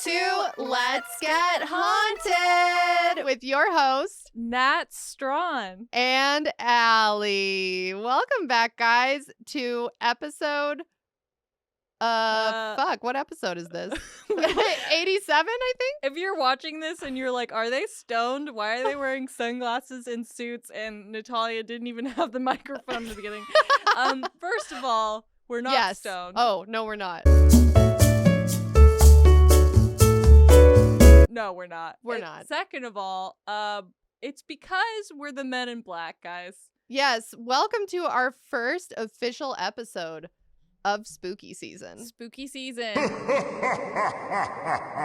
to Let's Get Haunted with your host, Nat Strawn and Allie. Welcome back, guys, to episode... what episode is this? 87, I think? If you're watching this and you're like, are they stoned? Why are they wearing sunglasses and suits? And Natalia didn't even have the microphone in the beginning. First of all, we're not stoned. Oh, no, we're not. No, we're not. We're not. Second of all, it's because we're the Men in Black, guys. Yes, welcome to our first official episode of spooky season. Spooky season.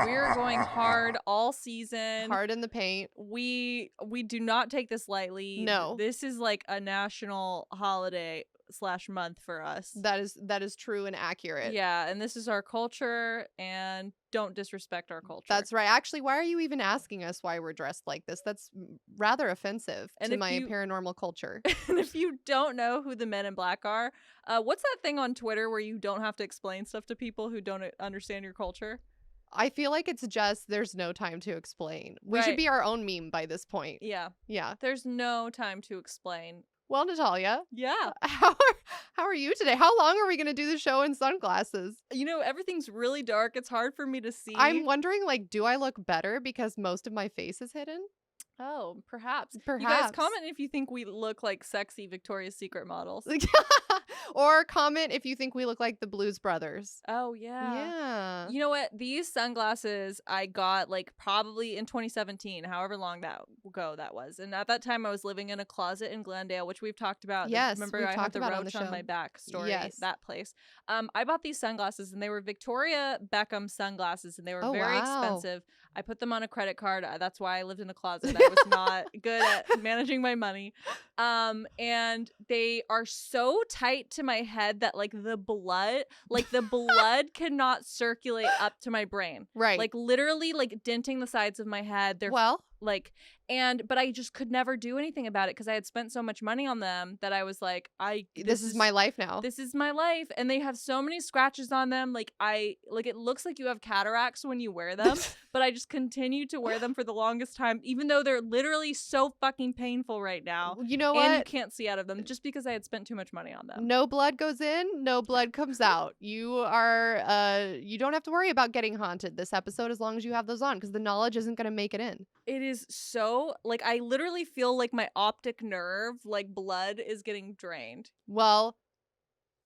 We're going hard all season. Hard in the paint. We do not take this lightly. No. This is like a national holiday / month for us. That is true and accurate. Yeah, and this is our culture, and don't disrespect our culture. That's right. Actually, why are you even asking us why we're dressed like this? That's rather offensive to my paranormal culture. And if you don't know who the Men in Black are, what's that thing on Twitter where you don't have to explain stuff to people who don't understand your culture? I feel like it's just there's no time to explain. We should be our own meme by this point. Yeah. Yeah. There's no time to explain. Well, Natalia. Yeah. How are you today? How long are we going to do the show in sunglasses? You know, everything's really dark. It's hard for me to see. I'm wondering, like, do I look better because most of my face is hidden? Oh, perhaps. Perhaps. You guys comment if you think we look like sexy Victoria's Secret models. Or comment if you think we look like the Blues Brothers. Oh, yeah. Yeah. You know what? These sunglasses I got like probably in 2017, however long ago that was. And at that time I was living in a closet in Glendale, which we've talked about. Yes, remember I had the roach on my back story. Yes. That place. I bought these sunglasses and they were Victoria Beckham sunglasses and they were very expensive. I put them on a credit card. That's why I lived in a closet. I was not good at managing my money. And they are so tight to my head that like the blood cannot circulate up to my brain. Right. Like literally like denting the sides of my head. They're but I just could never do anything about it because I had spent so much money on them that I was like, this is my life now. This is my life. And they have so many scratches on them. It looks like you have cataracts when you wear them, but I just continue to wear them for the longest time, even though they're literally so fucking painful right now. You know what? And you can't see out of them just because I had spent too much money on them. No blood goes in, no blood comes out. You are, you don't have to worry about getting haunted this episode as long as you have those on because the knowledge isn't going to make it in. It is so, like, I literally feel like my optic nerve, like, blood is getting drained. Well,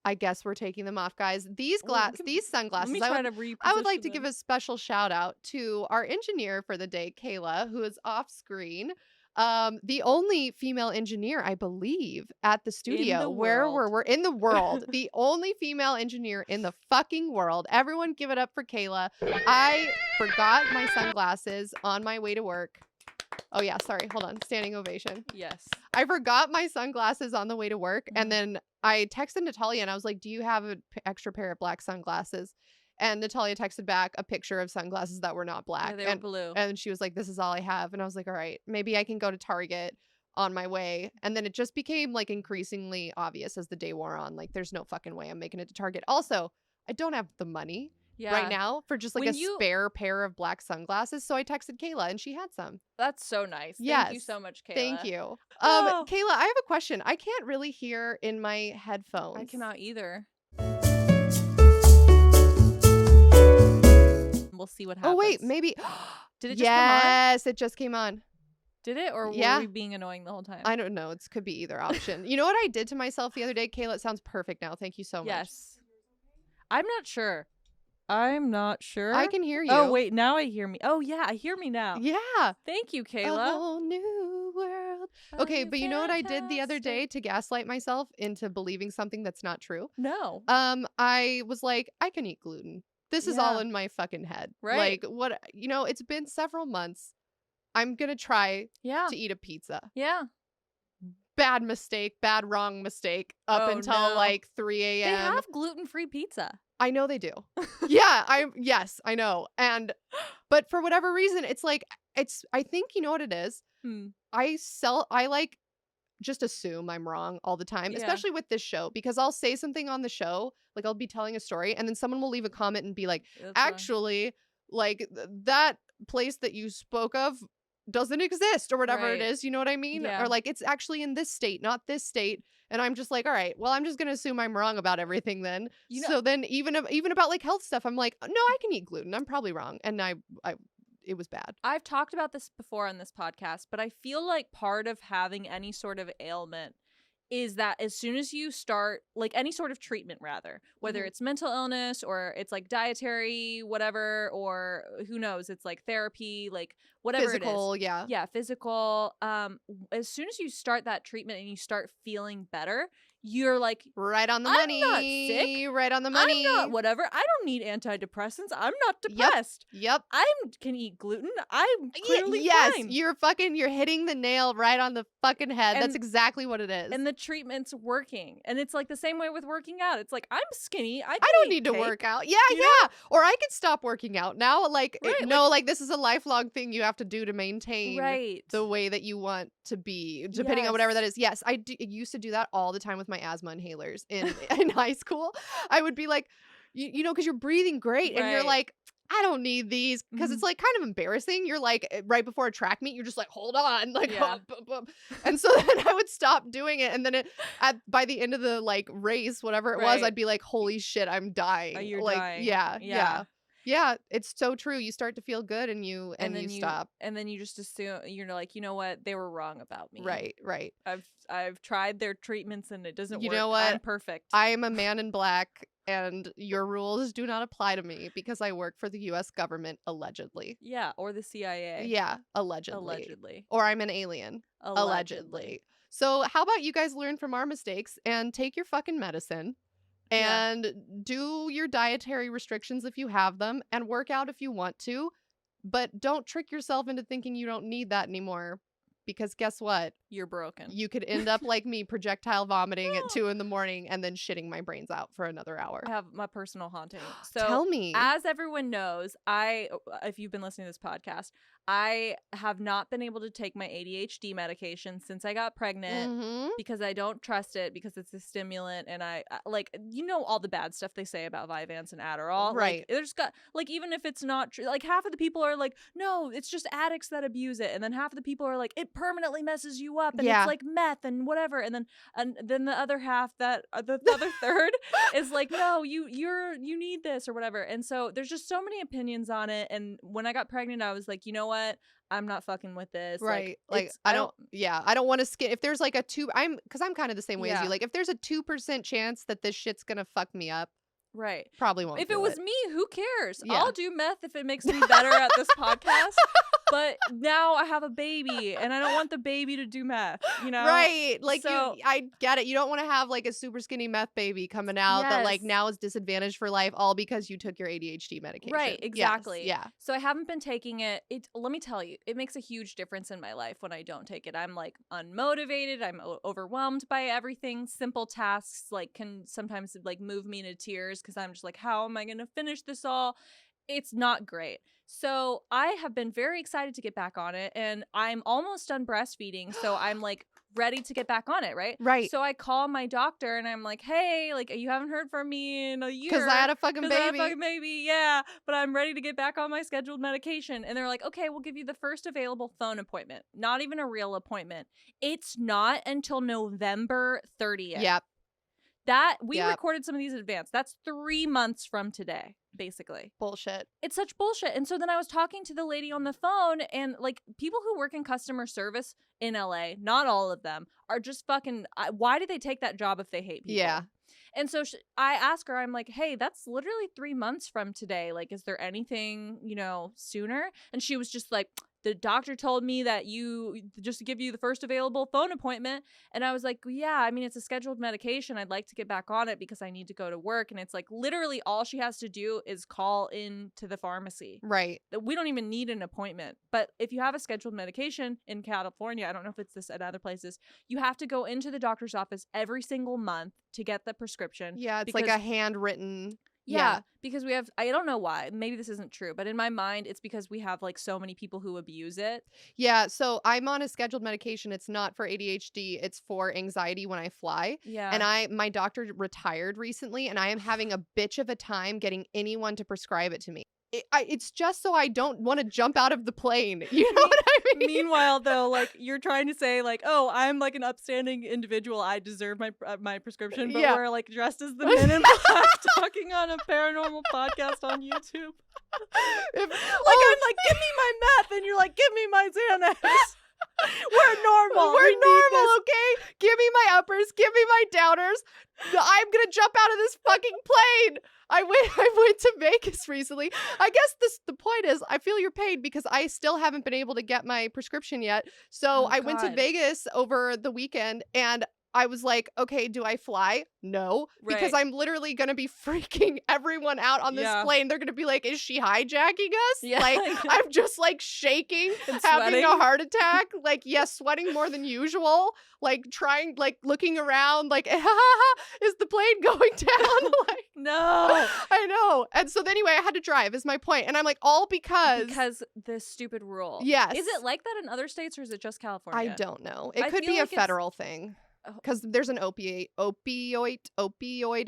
I guess we're taking them off, guys. These sunglasses, I would like to give a special shout out to our engineer for the day, Kayla, who is off screen. The only female engineer, I believe, at the studio where we're in the world. The only female engineer in the fucking world. Everyone give it up for Kayla. I forgot my sunglasses on my way to work. Oh yeah, sorry. Hold on. Standing ovation. Yes. I forgot my sunglasses on the way to work. And then I texted Natalia and I was like, do you have an extra pair of black sunglasses? And Natalia texted back a picture of sunglasses that were not black. Yeah, they were blue. And she was like, this is all I have. And I was like, all right, maybe I can go to Target on my way. And then it just became like increasingly obvious as the day wore on. Like, there's no fucking way I'm making it to Target. Also, I don't have the money right now for just like spare pair of black sunglasses. So I texted Kayla and she had some. That's so nice. Yes. Thank you so much, Kayla. Thank you. Kayla, I have a question. I can't really hear in my headphones. I cannot either. We'll see what happens. Oh, wait, maybe. Did it just come on? Yes, it just came on. Did it? Or were we being annoying the whole time? I don't know. It could be either option. You know what I did to myself the other day? Kayla, it sounds perfect now. Thank you so much. Yes. I'm not sure. I can hear you. Oh, wait. Now I hear me. Oh, yeah. I hear me now. Yeah. Thank you, Kayla. A whole new world. Okay, but you know what I did the other day to gaslight myself into believing something that's not true? No. I was like, I can eat gluten. This is all in my fucking head. Right. Like, what, it's been several months. I'm going to try to eat a pizza. Yeah. Bad wrong mistake up until like 3 a.m. They have gluten-free pizza. I know they do. Yes, I know. But for whatever reason, it's like, I think you know what it is. I like just assume I'm wrong all the time, especially with this show, because I'll say something on the show, like I'll be telling a story and then someone will leave a comment and be like, actually, like that place that you spoke of doesn't exist or whatever it is, you know what I mean? Yeah. Or like it's actually in this state, not this state. And I'm just like, all right, well, I'm just gonna assume I'm wrong about everything then. So then even about like health stuff, I'm like, no, I can eat gluten. I'm probably wrong. And it was bad. I've talked about this before on this podcast, but I feel like part of having any sort of ailment is that as soon as you start, like any sort of treatment rather, whether it's mental illness or it's like dietary, whatever, or who knows, it's like therapy, like whatever physical, it is. Yeah, physical. As soon as you start that treatment and you start feeling better, you're like, right on the money. I'm not sick. Right on the money. I'm not whatever. I don't need antidepressants. I'm not depressed. Yep. I can eat gluten. I'm clearly fine. You're hitting the nail right on the fucking head. That's exactly what it is. And the treatment's working. And it's like the same way with working out. It's like, I'm skinny. I don't need to work out. Yeah. Or I could stop working out now. Like, like this is a lifelong thing you have to do to maintain the way that you want to be, depending on whatever that is. Yes, I used to do that all the time with my asthma inhalers in high school. I would be like, you know, because you're breathing great and you're like, I don't need these, because it's like kind of embarrassing. You're like right before a track meet, you're just like, hold on, like, and so then I would stop doing it, and then by the end of the like race, whatever it was, I'd be like, holy shit, I'm dying. You're like, dying. Yeah, it's so true. You start to feel good and you stop. And then you just assume, you're like, you know what? They were wrong about me. Right. I've tried their treatments and it doesn't work. You know what? I'm perfect. I am a man in black and your rules do not apply to me because I work for the US government, allegedly. Yeah, or the CIA. Yeah, allegedly. Or I'm an alien. Allegedly. So how about you guys learn from our mistakes and take your fucking medicine? And do your dietary restrictions if you have them, and work out if you want to, but don't trick yourself into thinking you don't need that anymore, because guess what? You're broken. You could end up like me, projectile vomiting at 2 a.m. and then shitting my brains out for another hour. I have my personal haunting. So tell me. As everyone knows, if you've been listening to this podcast, I have not been able to take my ADHD medication since I got pregnant because I don't trust it, because it's a stimulant, and I like, you know, all the bad stuff they say about Vyvanse and Adderall. Right. Like, there's got, like, even if it's not true, like half of the people are like, no, it's just addicts that abuse it, and then half of the people are like, it permanently messes you up, and it's like meth and whatever, and then the other half, that the other third is like, no, you need this or whatever. And so there's just so many opinions on it. And when I got pregnant, I was like, you know what? I'm not fucking with this. Right. Like I don't want to skip. If there's like because I'm kind of the same way as you. Like if there's a 2% chance that this shit's gonna fuck me up. Right. Probably won't. If it was me, who cares? Yeah. I'll do meth if it makes me better at this podcast. But now I have a baby and I don't want the baby to do meth, you know? Right. Like, so, I get it. You don't want to have like a super skinny meth baby coming out that like now is disadvantaged for life, all because you took your ADHD medication. Right. Exactly. Yes, yeah. So I haven't been taking it. Let me tell you, it makes a huge difference in my life when I don't take it. I'm like unmotivated. I'm overwhelmed by everything. Simple tasks like can sometimes like move me to tears because I'm just like, how am I going to finish this all? It's not great. So I have been very excited to get back on it, and I'm almost done breastfeeding, so I'm like ready to get back on it, right? Right. So I call my doctor and I'm like, hey, like you haven't heard from me in a year. Because I had a fucking baby. Yeah. But I'm ready to get back on my scheduled medication. And they're like, okay, we'll give you the first available phone appointment. Not even a real appointment. It's not until November 30th. Yep. We recorded some of these in advance. That's 3 months from today, basically. Bullshit. It's such bullshit. And so then I was talking to the lady on the phone, and like people who work in customer service in LA, not all of them, are just fucking, why do they take that job if they hate people? Yeah. And so I ask her, I'm like, hey, that's literally 3 months from today. Like, is there anything, sooner? And she was just like, the doctor told me that just to give you the first available phone appointment. And I was like, yeah, I mean, it's a scheduled medication. I'd like to get back on it because I need to go to work. And it's like literally all she has to do is call in to the pharmacy. Right. We don't even need an appointment. But if you have a scheduled medication in California, I don't know if it's this at other places, you have to go into the doctor's office every single month to get the prescription. Yeah, it's like a handwritten. Yeah, because we have, I don't know why, maybe this isn't true, but in my mind, it's because we have like so many people who abuse it. Yeah, so I'm on a scheduled medication. It's not for ADHD. It's for anxiety when I fly. Yeah. And my doctor retired recently, and I am having a bitch of a time getting anyone to prescribe it to me. it's just so I don't want to jump out of the plane. You know what I mean? Meanwhile, though, like, you're trying to say, like, oh, I'm like an upstanding individual. I deserve my prescription. But we're like dressed as the Men in Black talking on a paranormal podcast on YouTube. I'm like, give me my meth, and you're like, give me my Xanax. We're normal. We're normal, okay? Give me my uppers. Give me my downers. I'm gonna jump out of this fucking plane. I went to Vegas recently. I guess the point is, I feel your pain because I still haven't been able to get my prescription yet. So I went to Vegas over the weekend, and I was like, okay, do I fly? No, because I'm literally going to be freaking everyone out on this plane. They're going to be like, is she hijacking us? Yeah. Like, I'm just like shaking, having a heart attack. Like, sweating more than usual. Like, looking around, like, is the plane going down? Like, no. I know. And so anyway, I had to drive is my point. And I'm like, all because this stupid rule. Yes. Is it like that in other states, or is it just California? I don't know. It could be like a federal thing. Because there's an opioid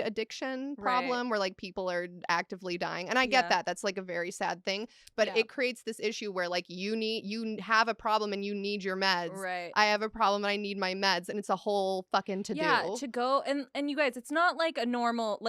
addiction problem where like people are actively dying, and I get that. That's like a very sad thing, but it creates this issue where like you have a problem and you need your meds. Right. I have a problem and I need my meds, and it's a whole fucking to do. Yeah, to go and you guys, it's not like a normal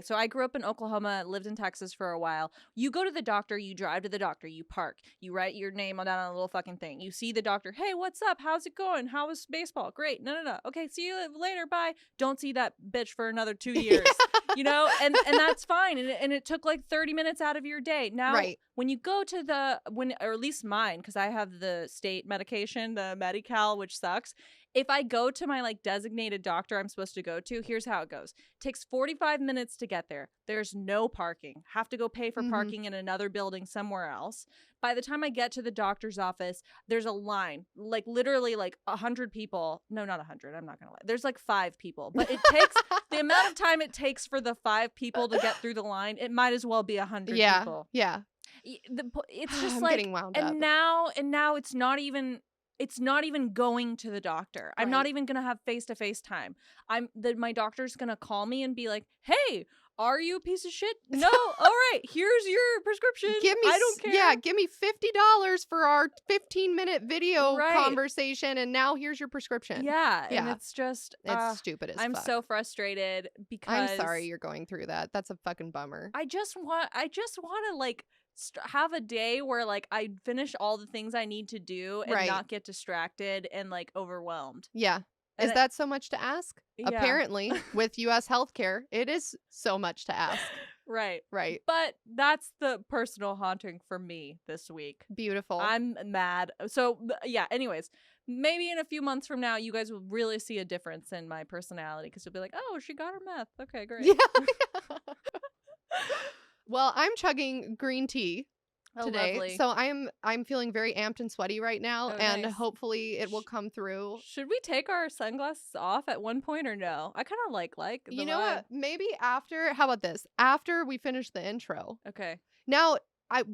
so I grew up in Oklahoma, lived in Texas for a while. You go to the doctor, you drive to the doctor, you park, you write your name down on a little fucking thing. You see the doctor, hey, what's up? How's it going? How was baseball? Great. No. Okay, see you later. Bye. Don't see that bitch for another 2 years. You know, and that's fine. And it took like 30 minutes out of your day. Now, when you go to or at least mine, because I have the state medication, the Medi-Cal, which sucks. If I go to my like designated doctor I'm supposed to go to, here's how it goes. It takes 45 minutes to get there. There's no parking. Have to go pay for parking in another building somewhere else. By the time I get to the doctor's office, there's a line, like literally like 100 people. No, not 100. I'm not going to lie. There's like 5 people, but it takes the amount of time it takes for the 5 people to get through the line. It might as well be 100 people. Yeah. It's just I'm like, getting wound up. And now it's not even going to the doctor. I'm not even going to have face-to-face time. My doctor's going to call me and be like, hey, are you a piece of shit? No. All right. Here's your prescription. I don't care. Yeah. Give me $50 for our 15-minute video conversation. And now here's your prescription. Yeah. And it's just, it's stupid as fuck. I'm so frustrated because I'm sorry you're going through that. That's a fucking bummer. I just want to like have a day where like I finish all the things I need to do and not get distracted and like overwhelmed. Yeah. Is that so much to ask? Yeah. Apparently, with U.S. healthcare, it is so much to ask. Right. But that's the personal haunting for me this week. Beautiful. I'm mad. So, yeah, anyways, maybe in a few months from now, you guys will really see a difference in my personality because you'll be like, oh, she got her meth. Okay, great. Yeah. Well, I'm chugging green tea today. Lovely. So I'm feeling very amped and sweaty right now, and hopefully it will come through. Should we take our sunglasses off at one point or no? I kind of like the you know vibe. What? Maybe after. How about this? After we finish the intro. Okay. Now I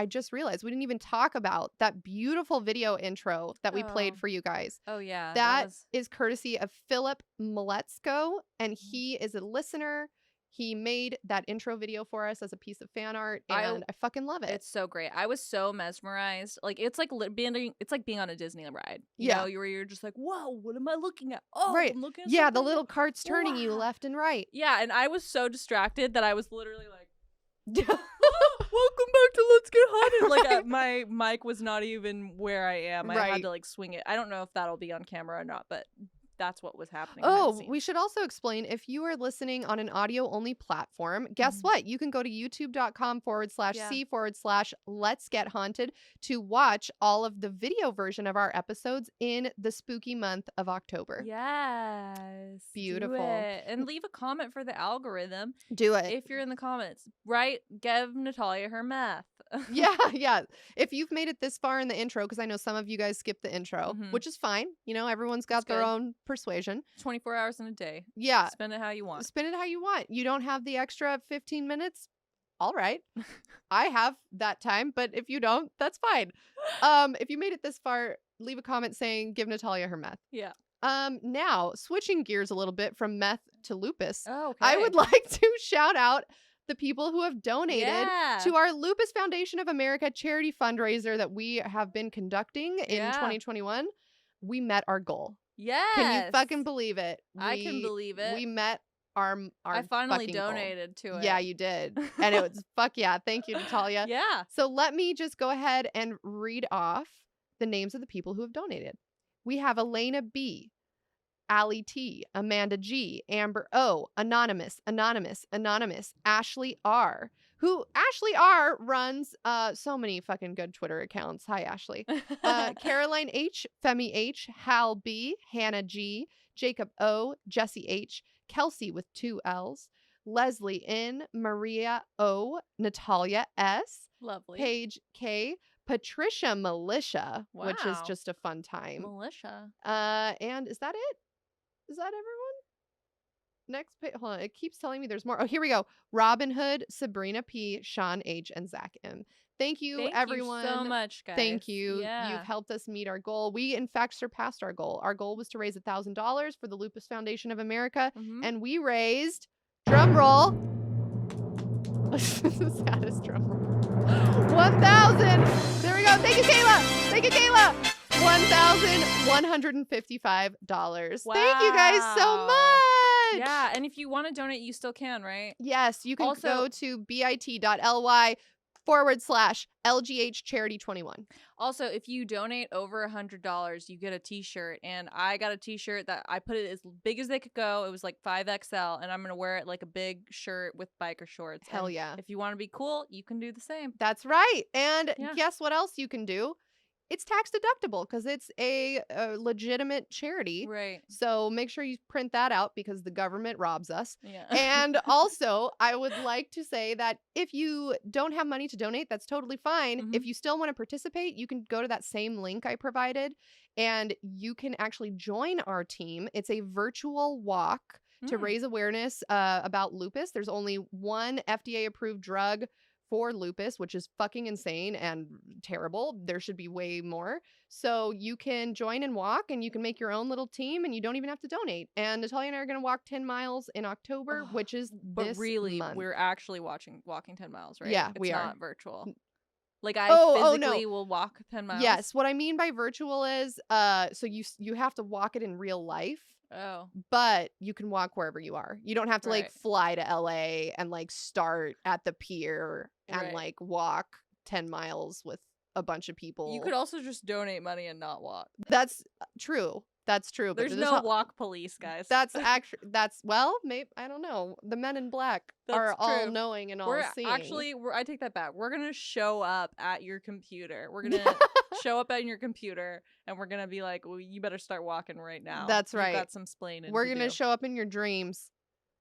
just realized we didn't even talk about that beautiful video intro that we played for you guys. Oh yeah. That is courtesy of Philip Maletzko, and he is a listener. He made that intro video for us as a piece of fan art, and I fucking love it. It's so great. I was so mesmerized. Like it's like being on a Disney ride. You know, you're just like, whoa, what am I looking at? Oh, right. I'm looking at something. The little carts turning you left and right. Yeah, and I was so distracted that I was literally like, welcome back to Let's Get Haunted. Like my mic was not even where I am. I had to like swing it. I don't know if that'll be on camera or not, but that's what was happening. Oh, we should also explain, if you are listening on an audio only platform, guess what? You can go to youtube.com/c/Let's Get Haunted to watch all of the video version of our episodes in the spooky month of October. Yes. Beautiful. Do it. And leave a comment for the algorithm. Do it. If you're in the comments, right? Give Natalia her meth. Yeah. If you've made it this far in the intro, because I know some of you guys skip the intro, which is fine. You know, everyone's got their own persuasion. 24 hours in a day. Yeah. Spend it how you want. You don't have the extra 15 minutes? All right. I have that time, but if you don't, that's fine. If you made it this far, leave a comment saying, give Natalia her meth. Yeah. Now, switching gears a little bit from meth to lupus, okay. I would like to shout out the people who have donated to our Lupus Foundation of America charity fundraiser that we have been conducting in 2021. We met our goal. Yes. Can you fucking believe it? I can believe it. We met our I finally donated goal. to it. Yeah, you did. And it was fuck yeah. Thank you, Natalia. Yeah. So let me just go ahead and read off the names of the people who have donated. We have Elena B, Allie T, Amanda G, Amber O, Anonymous, Ashley R, who Ashley R runs so many fucking good Twitter accounts. Hi, Ashley. Caroline H, Femi H, Hal B, Hannah G, Jacob O, Jesse H, Kelsey with 2 L's, Leslie N, Maria O, Natalia S, lovely, Paige K, Patricia Militia, which is just a fun time. Militia. And is that it? Is that everyone? Next page. Hold on. It keeps telling me there's more. Oh, here we go. Robin Hood, Sabrina P, Sean H, and Zach M. Thank you, everyone. Thank you so much, guys. Thank you. Yeah. You've helped us meet our goal. We, in fact, surpassed our goal. Our goal was to raise $1,000 for the Lupus Foundation of America, and we raised, drum roll, the saddest drum roll, 1,000. There we go. Thank you, Kayla. Thank you, Kayla. $1,155. Wow. Thank you guys so much. Yeah, and if you want to donate, you still can, right? Yes, you can also go to bit.ly/LGH Charity 21. Also, if you donate over $100, you get a t-shirt, and I got a t-shirt that I put it as big as they could go. It was like 5XL, and I'm going to wear it like a big shirt with biker shorts. Hell yeah. If you want to be cool, you can do the same. That's right. And guess what else you can do? It's tax deductible because it's a legitimate charity. Right. So make sure you print that out because the government robs us. Yeah. And also, I would like to say that if you don't have money to donate, that's totally fine. If you still want to participate, you can go to that same link I provided and you can actually join our team. It's a virtual walk to raise awareness about lupus. There's only one FDA-approved drug for lupus, which is fucking insane and terrible. There should be way more. So you can join and walk, and you can make your own little team, and you don't even have to donate. And Natalia and I are going to walk 10 miles in October, which is this month. We're actually walking 10 miles, right? Yeah, we are. It's not virtual. Like I physically will walk 10 miles. Yes, what I mean by virtual is so you have to walk it in real life. Oh. But you can walk wherever you are. You don't have to like fly to LA and like start at the pier and like walk 10 miles with a bunch of people. You could also just donate money and not walk. That's true. That's true. There's no walk police, guys. That's actually, maybe, I don't know. The men in black are all knowing and all seeing. Actually, I take that back. We're going to show up at your computer. We're going to show up at your computer and we're going to be like, well, you better start walking right now. That's right. You've got some splaining We're going to show up in your dreams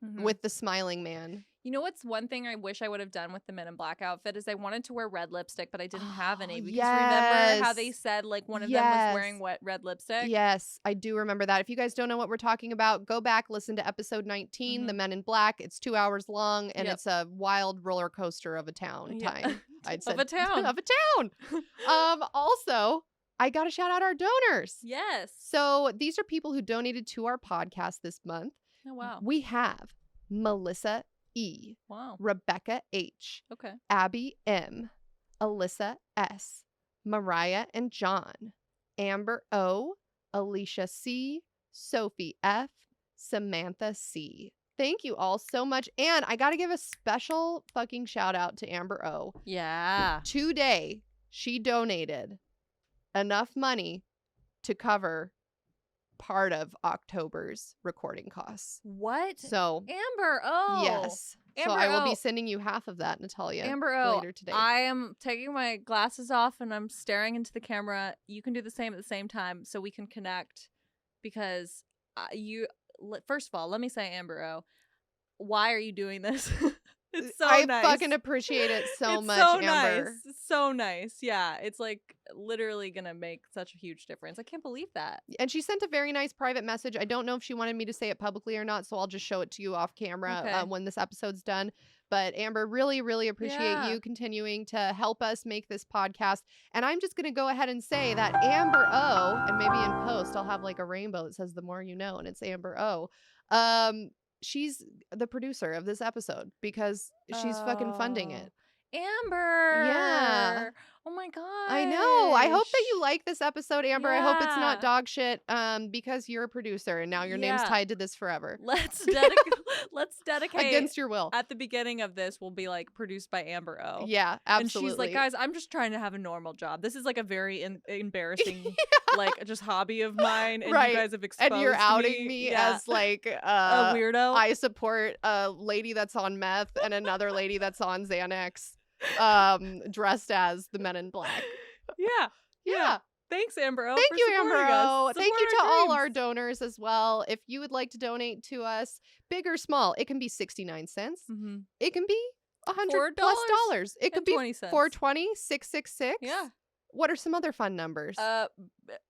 with the smiling man. You know what's one thing I wish I would have done with the Men in Black outfit is I wanted to wear red lipstick, but I didn't have any. Because remember how they said like one of them was wearing red lipstick? Yes, I do remember that. If you guys don't know what we're talking about, go back, listen to episode 19, The Men in Black. It's 2 hours long, and it's a wild roller coaster of a town time. I'd say. Of a town. Of a town. Also, I got to shout out our donors. Yes. So these are people who donated to our podcast this month. Oh, wow. We have Melissa E. Wow. Rebecca H. Okay. Abby M. Alyssa S. Mariah and John. Amber O. Alicia C. Sophie F. Samantha C. Thank you all so much. And I got to give a special fucking shout out to Amber O. Yeah. Today, she donated enough money to cover part of October's recording costs. What? So Amber O. Yes. So I will be sending you half of that, Natalia. Amber O. Later today. I am taking my glasses off and I'm staring into the camera. You can do the same at the same time so we can connect because first of all, let me say, Amber O, why are you doing this? It's so nice. I fucking appreciate it so much, so Amber. Nice. It's so nice. Yeah. It's like literally gonna make such a huge difference. I can't believe that. And she sent a very nice private message. I don't know if she wanted me to say it publicly or not, so I'll just show it to you off camera when this episode's done. But Amber, really, really appreciate you continuing to help us make this podcast. And I'm just going to go ahead and say that Amber O, and maybe in post I'll have like a rainbow that says the more you know, and it's Amber O. she's the producer of this episode because she's fucking funding it. Amber. Yeah. Oh my god. I know. I hope that you like this episode, Amber. Yeah. I hope it's not dog shit because you're a producer and now your name's tied to this forever. Let's dedicate against your will. At the beginning of this will be like produced by Amber O. Yeah, absolutely. And she's like, guys, I'm just trying to have a normal job. This is like a very embarrassing like just hobby of mine, and you guys have exposed and you're outing me as like a weirdo. I support a lady that's on meth and another lady that's on Xanax. Dressed as the Men in Black. Yeah. Thanks, Amber O. Thank you, Amber O. Thank you to all our dreams. donors as well. If you would like to donate to us, big or small, it can be 69 cents. Mm-hmm. It can be $100+ dollars. It could be 20 cents. 420, 666. Yeah. What are some other fun numbers?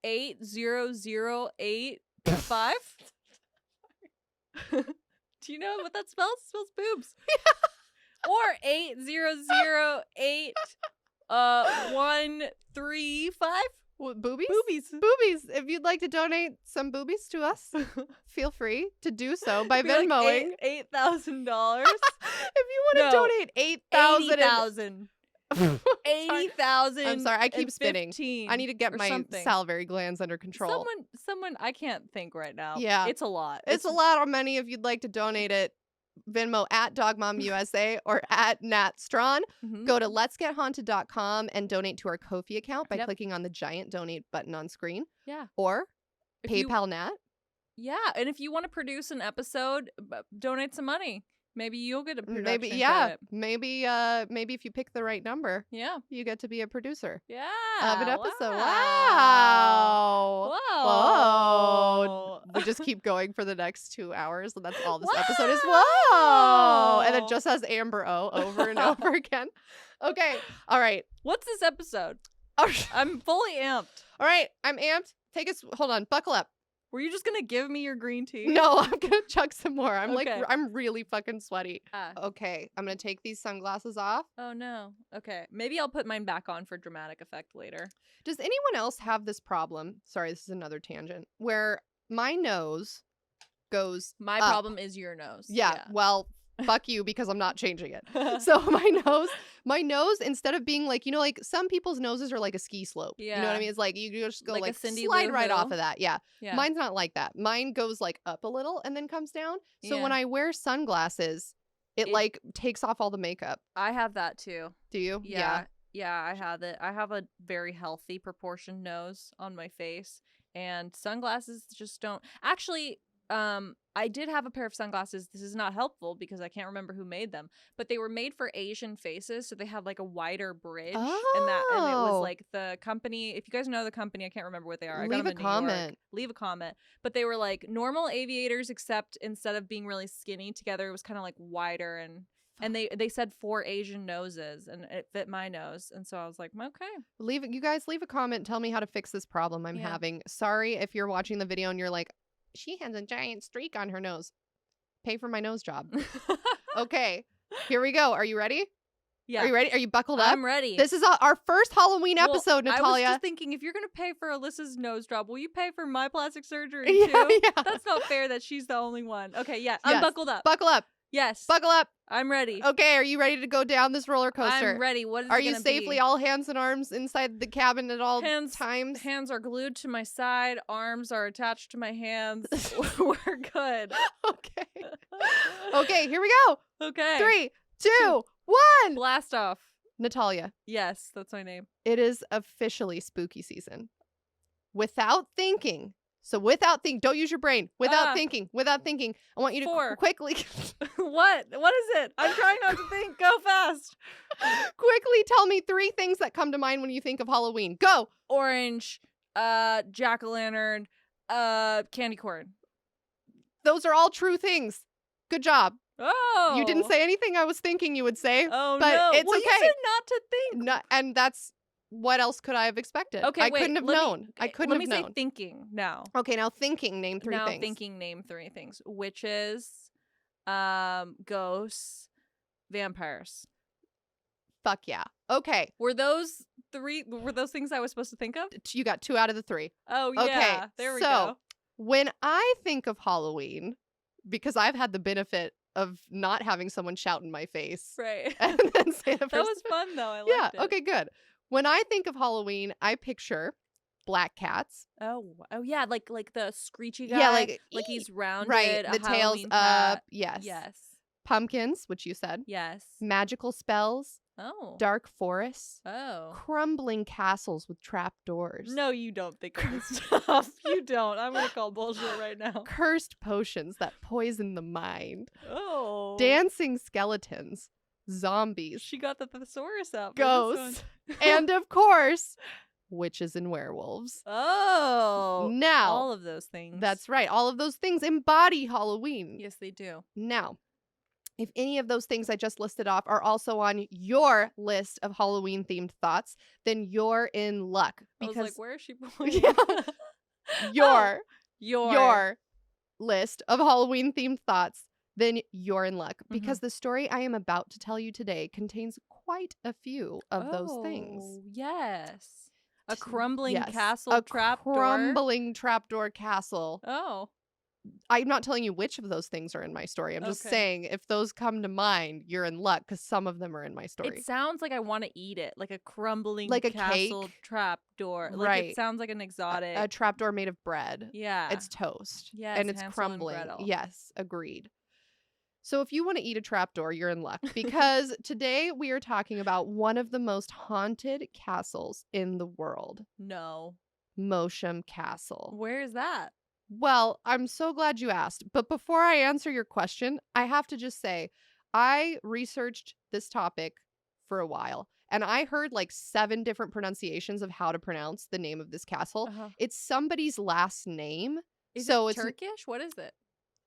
80085. Do you know what that spells? It spells boobs. Or 8008 135. What, boobies? Boobies. If you'd like to donate some boobies to us, feel free to do so by Be Venmoing. Like $8,000. If you want to donate 80,000. 80,000. I'm sorry, I keep spinning. I need to get my something. salivary glands under control. Someone, I can't think right now. Yeah. It's a lot. It's a lot on many. If you'd like to donate it, Venmo at DogMomUSA or at Nat Strawn. Mm-hmm. Go to letsgethaunted.com and donate to our Ko-fi account by clicking on the giant donate button on screen. Yeah. Or PayPal Nat. Yeah. And if you want to produce an episode, donate some money. Maybe you'll get a production Maybe if you pick the right number, you get to be a producer of an episode. Wow. Whoa. We just keep going for the next 2 hours, and that's all this episode is. Whoa. And it just has Amber O over and over again. Okay. All right. What's this episode? I'm fully amped. All right. I'm amped. Hold on. Buckle up. Were you just going to give me your green tea? No, I'm going to chug some more. I'm I'm really fucking sweaty. Okay, I'm going to take these sunglasses off. Oh, no. Okay. Maybe I'll put mine back on for dramatic effect later. Does anyone else have this problem? Sorry, this is another tangent. Where my nose goes My up. problem is your nose. Yeah. Well, fuck you because I'm not changing it. So my nose, instead of being like, like some people's noses are like a ski slope. Yeah. You know what I mean? It's like you just go Like a like Cindy slide Lou right Who. off of that. Yeah. Mine's not like that. Mine goes like up a little and then comes down. So when I wear sunglasses, it like takes off all the makeup. I have that too. Do you? Yeah. Yeah, I have it. I have a very healthy proportioned nose on my face, and sunglasses just don't. Actually, I did have a pair of sunglasses. This is not helpful because I can't remember who made them, but they were made for Asian faces, so they had like a wider bridge, and it was like the company. If you guys know the company, I can't remember what they are. I got them in New York. Leave a comment. But they were like normal aviators, except instead of being really skinny together, it was kind of like wider, and they said for Asian noses, and it fit my nose, and so I was like, okay. You guys leave a comment. Tell me how to fix this problem I'm having. Sorry if you're watching the video and you're like, she has a giant streak on her nose. Pay for my nose job. Okay, here we go. Are you ready? Yeah. Are you ready? Are you buckled up? I'm ready. This is our first Halloween episode, Natalia. I was just thinking, if you're going to pay for Alyssa's nose job, will you pay for my plastic surgery too? Yeah. That's not fair that she's the only one. Okay, yeah. I'm buckled up. Buckle up. Yes. Buckle up. I'm ready. Okay, are you ready to go down this roller coaster? I'm ready. What is Are it you gonna safely be? all hands and arms inside the cabin at all times? Hands are glued to my side. Arms are attached to my hands. We're good. Okay. Okay, here we go. Okay. 3, 2, 1. Blast off. Natalia. Yes, that's my name. It is officially spooky season. Without thinking. Don't use your brain. Without thinking. I want you to quickly. What is it? I'm trying not to think. Go fast. Quickly tell me 3 things that come to mind when you think of Halloween. Go. Orange, jack-o'-lantern, candy corn. Those are all true things. Good job. Oh. You didn't say anything I was thinking you would say. Oh, but no. It's well, okay. You said not to think. No, and that's what else could I have expected? Okay, I couldn't have known. I couldn't have known. Let me say thinking now. Okay, now thinking. Name 3 things. Now thinking. Name 3 things. Witches, ghosts, vampires. Fuck yeah. Okay. Were those things I was supposed to think of? You got 2 out of the 3. Oh yeah. Okay, There we so go. when I think of Halloween, because I've had the benefit of not having someone shout in my face. Right. And then say the That first was fun, though. I liked it. Okay, good. When I think of Halloween, I picture black cats. Oh yeah, like the screechy guy. Yeah, like he's rounded. Right, a the tail's Halloween up. cat. Yes. Yes. Pumpkins, which you said. Yes. Magical spells. Oh. Dark forests. Oh. Crumbling castles with trap doors. No, you don't think of this stuff. You don't. I'm gonna call bullshit right now. Cursed potions that poison the mind. Oh. Dancing skeletons. Zombies. She got the thesaurus out. Ghosts. And of course, witches and werewolves. Oh. Now. All of those things. That's right. All of those things embody Halloween. Yes, they do. Now, if any of those things I just listed off are also on your list of Halloween-themed thoughts, then you're in luck. Because I was like, where is she pointing? Your list of Halloween-themed thoughts, then you're in luck. Because the story I am about to tell you today contains quite a few of those things. Yes. A crumbling castle a trapdoor. Crumbling trapdoor castle. Oh. I'm not telling you which of those things are in my story. I'm just saying if those come to mind, you're in luck because some of them are in my story. It sounds like I want to eat it, like a crumbling like a castle cake? Trapdoor. Like Right. It sounds like an exotic. A trapdoor made of bread. Yeah. It's toast. Yes, and it's Hansel and crumbling. Gretel. Yes, agreed. So if you want to eat a trapdoor, you're in luck because today we are talking about one of the most haunted castles in the world. No. Moosham Castle. Where is that? Well, I'm so glad you asked. But before I answer your question, I have to just say I researched this topic for a while and I heard like 7 different pronunciations of how to pronounce the name of this castle. It's somebody's last name. Is so it it's Turkish? What is it?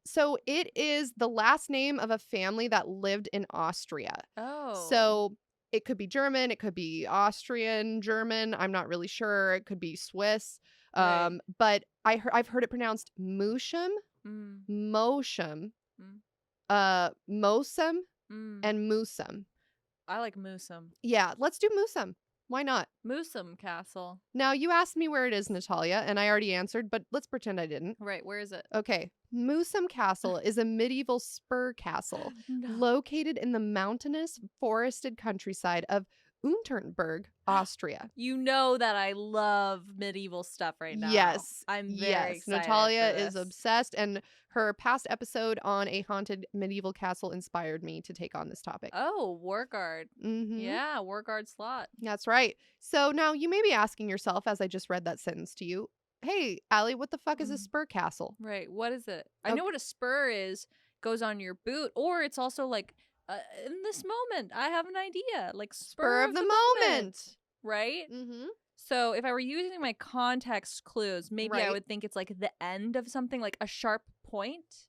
So it is the last name of a family that lived in Austria. Oh. So it could be German, it could be Austrian, German. I'm not really sure. It could be Swiss. Right. But I've heard it pronounced Moosham, Moosham, Moosham, and Moosham. I like Moosham. Yeah, let's do Moosham. Why not? Moosham Castle. Now, you asked me where it is, Natalia, and I already answered, but let's pretend I didn't. Right, where is it? Okay. Moosham Castle is a medieval spur castle located in the mountainous, forested countryside of Unternberg, Austria. You know that I love medieval stuff right now. Yes. I'm very excited. Natalia for this. is obsessed, and her past episode on a haunted medieval castle inspired me to take on this topic. Oh, War Guard. Mm-hmm. Yeah, War Guard slot. That's right. So now you may be asking yourself, as I just read that sentence to you, hey, Allie, what the fuck is a spur castle? Right. What is it? I know what a spur is. Goes on your boot, or it's also like in this moment, I have an idea. Like spur of the moment. Right? Mm-hmm. So if I were using my context clues, maybe I would think it's like the end of something, like a sharp point.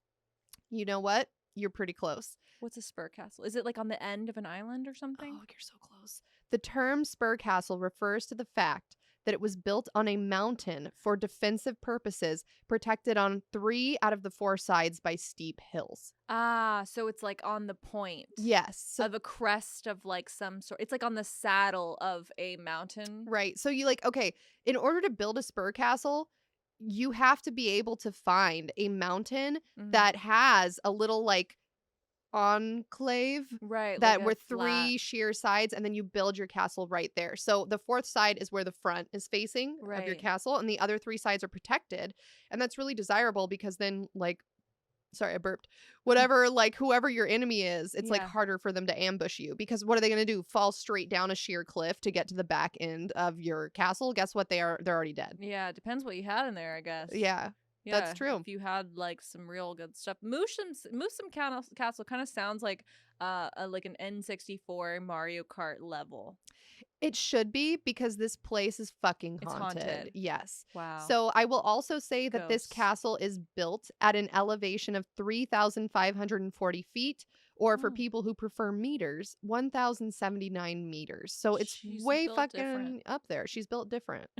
You know what? You're pretty close. What's a spur castle? Is it like on the end of an island or something? Oh, you're so close. The term spur castle refers to the fact that it was built on a mountain for defensive purposes, protected on 3 out of the 4 sides by steep hills. Ah, so it's like on the point. Yes. Of a crest of like some sort. It's like on the saddle of a mountain. Right. So you okay, in order to build a spur castle, you have to be able to find a mountain that has a little enclave, right, that like were 3 sheer sides, and then you build your castle right there. So the 4th side is where the front is facing of your castle, and the other 3 sides are protected, and that's really desirable because then sorry, I burped. Whatever, whoever your enemy is, it's harder for them to ambush you, because what are they going to do? Fall straight down a sheer cliff to get to the back end of your castle? Guess what? They're already dead. Yeah, it depends what you had in there, I guess. Yeah. That's true. If you had some real good stuff. Moosham Castle kind of sounds like an N64 Mario Kart level. It should be, because this place is fucking haunted. It's haunted. Yes. Wow. So I will also say that this castle is built at an elevation of 3,540 feet, or for people who prefer meters, 1,079 meters. So it's way fucking different. Up there. She's built different.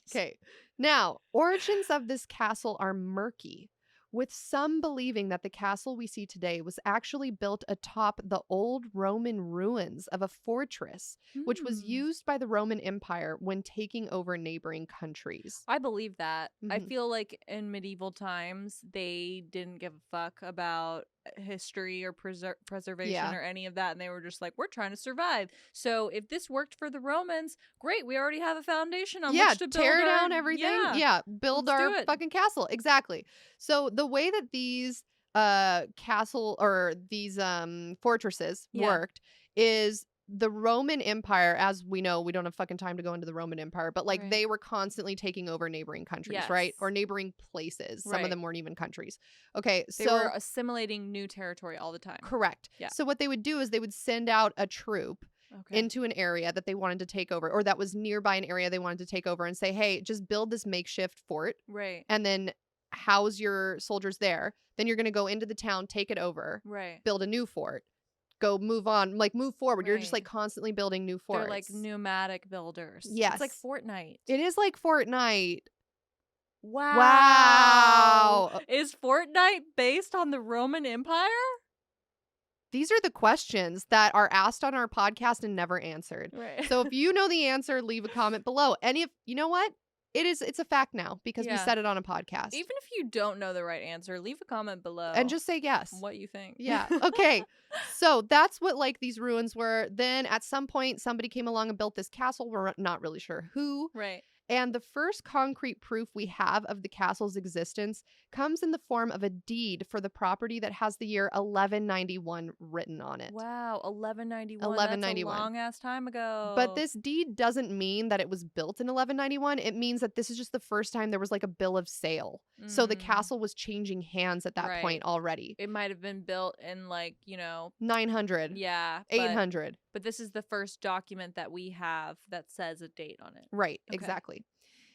Okay. Now, origins of this castle are murky. with some believing that the castle we see today was actually built atop the old Roman ruins of a fortress, which was used by the Roman Empire when taking over neighboring countries. I believe that. I feel like in medieval times, they didn't give a fuck about history or preservation or any of that, and they were just like, we're trying to survive. So if this worked for the Romans, great, we already have a foundation on which to tear down everything. Build our fucking castle. Exactly. So the way that these castle or these fortresses worked is the Roman Empire, as we know, we don't have fucking time to go into the Roman Empire, but like they were constantly taking over neighboring countries, right? Or neighboring places. Some of them weren't even countries. Okay, they were assimilating new territory all the time. Correct. Yeah. So what they would do is they would send out a troop into an area that they wanted to take over, or that was nearby an area they wanted to take over, and say, hey, just build this makeshift fort. Right. And then house your soldiers there. Then you're going to go into the town, take it over. Right. Build a new fort. Go move on, like move forward. You're just like constantly building new forts. They're like pneumatic builders. Yes. It's like Fortnite. It is like Fortnite. Wow. Is Fortnite based on the Roman Empire? These are the questions that are asked on our podcast and never answered. Right. So if you know the answer, leave a comment below. And if you know what? It's a fact now because we said it on a podcast. Even if you don't know the right answer, leave a comment below. And just say yes. What you think. Yeah. Okay. So that's what like these ruins were. Then at some point, somebody came along and built this castle. We're not really sure who. Right. And the first concrete proof we have of the castle's existence comes in the form of a deed for the property that has the year 1191 written on it. Wow, 1191. 1191. That's a long-ass time ago. But this deed doesn't mean that it was built in 1191. It means that this is just the first time there was like a bill of sale. So the castle was changing hands at that point already. It might have been built in like, 900. Yeah. 800. But this is the first document that we have that says a date on it. Right, exactly.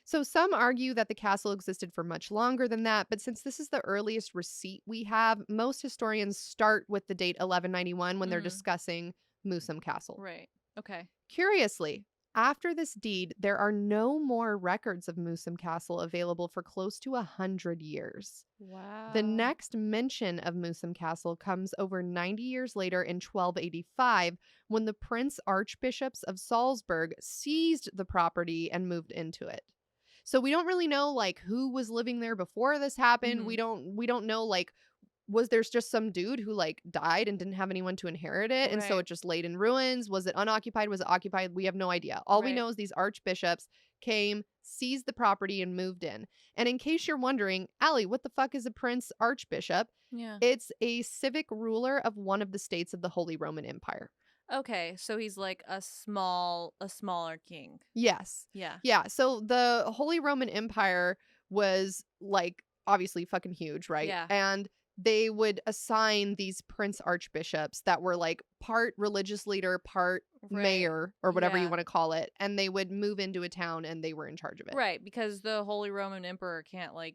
So some argue that the castle existed for much longer than that, but since this is the earliest receipt we have, most historians start with the date 1191 when they're discussing Moosham Castle. Right, okay. Curiously, after this deed, there are no more records of Moosham Castle available for close to 100 years. Wow. The next mention of Moosham Castle comes over 90 years later in 1285 when the Prince Archbishops of Salzburg seized the property and moved into it. So we don't really know like who was living there before this happened. We don't know like was there just some dude who like died and didn't have anyone to inherit it and so it just laid in ruins? Was it unoccupied? Was it occupied? We have no idea. All we know is these archbishops came, seized the property and moved in. And in case you're wondering, Allie, what the fuck is a prince archbishop? Yeah. It's a civic ruler of one of the states of the Holy Roman Empire. Okay, so he's like a smaller king. Yes. Yeah. Yeah. So the Holy Roman Empire was like obviously fucking huge, right? Yeah. And they would assign these prince archbishops that were like part religious leader, part mayor or whatever you want to call it. And they would move into a town and they were in charge of it. Right. Because the Holy Roman Emperor can't like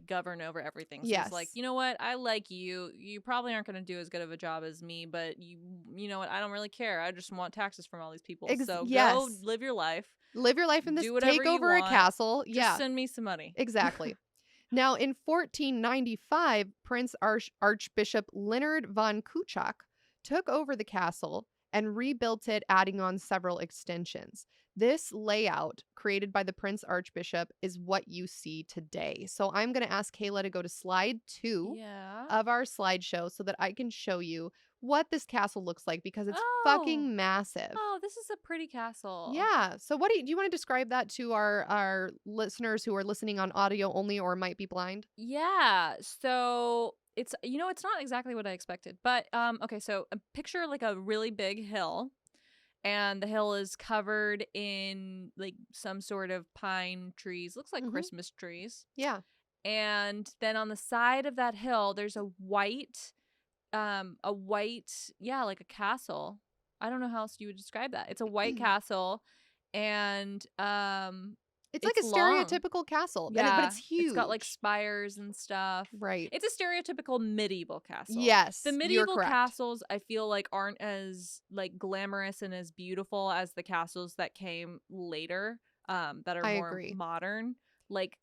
govern over everything. So yes. It's like, you know what? I like you. You probably aren't going to do as good of a job as me, but you know what? I don't really care. I just want taxes from all these people. So go live your life. Live your life in this, take over a castle. Just send me some money. Exactly. Now, in 1495, Prince Archbishop Leonard von Kuchak took over the castle and rebuilt it, adding on several extensions. This layout created by the Prince Archbishop is what you see today. So I'm going to ask Kayla to go to slide 2 of our slideshow so that I can show you what this castle looks like because it's fucking massive. Oh, this is a pretty castle. Yeah. So what do you want to describe that to our listeners who are listening on audio only or might be blind? Yeah. So it's not exactly what I expected. But okay, so picture like a really big hill. And the hill is covered in like some sort of pine trees. Looks like Christmas trees. Yeah. And then on the side of that hill, there's a white, like a castle. I don't know how else you would describe that. It's a white castle, and it's like a stereotypical castle. Yeah, but it's huge. It's got like spires and stuff. Right. It's a stereotypical medieval castle. Yes, the medieval castles I feel like aren't as like glamorous and as beautiful as the castles that came later, that are more modern. like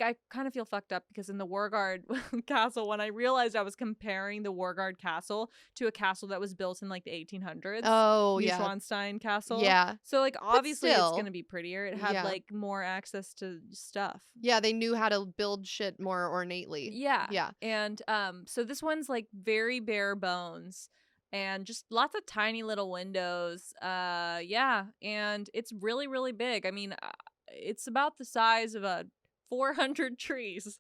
I kind of feel fucked up because in the Warguard castle, when I realized I was comparing the Warguard castle to a castle that was built in like the 1800s. Oh, yeah. Neuschwanstein Castle. Yeah. So like obviously it's going to be prettier. It had yeah. like more access to stuff. Yeah, they knew how to build shit more ornately. Yeah. Yeah. And so this one's like very bare bones and just lots of tiny little windows. Yeah, and it's really, really big. I mean, it's about the size of a 400 trees.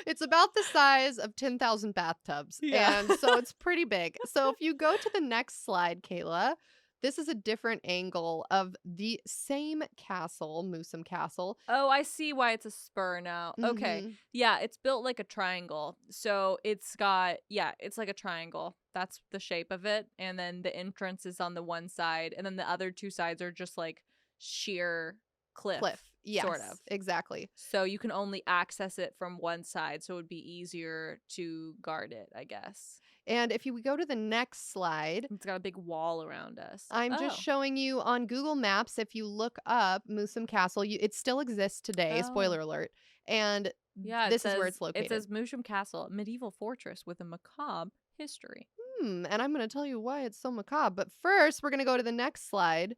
It's about the size of 10,000 bathtubs. Yeah. And so it's pretty big. So if you go to the next slide, Kayla, this is a different angle of the same castle, Moosham Castle. Oh, I see why it's a spur now. Okay. Yeah, it's built like a triangle. So it's got, it's like a triangle. That's the shape of it. And then the entrance is on the one side. And then the other two sides are just like sheer cliff. Yes, sort of. Exactly. So you can only access it from one side. So it would be easier to guard it, I guess. And if you go to the next slide, it's got a big wall around us. I'm just showing you on Google Maps. If you look up Moosham Castle, it still exists today. Spoiler alert. And this is where it's located. It says Moosham Castle, medieval fortress with a macabre history. And I'm going to tell you why it's so macabre. But first, we're going to go to the next slide.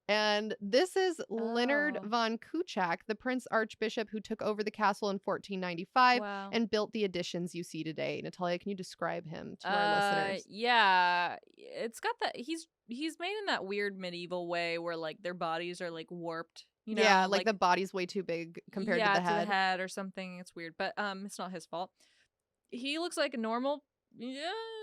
And this is Leonard von Kuchak, the Prince Archbishop who took over the castle in 1495 and built the additions you see today. Natalia, can you describe him to our listeners? Yeah, it's got that. He's made in that weird medieval way where like their bodies are like warped. You know? Yeah, like the body's way too big compared to the head. To the head or something. It's weird, but it's not his fault. He looks like a normal. Yeah,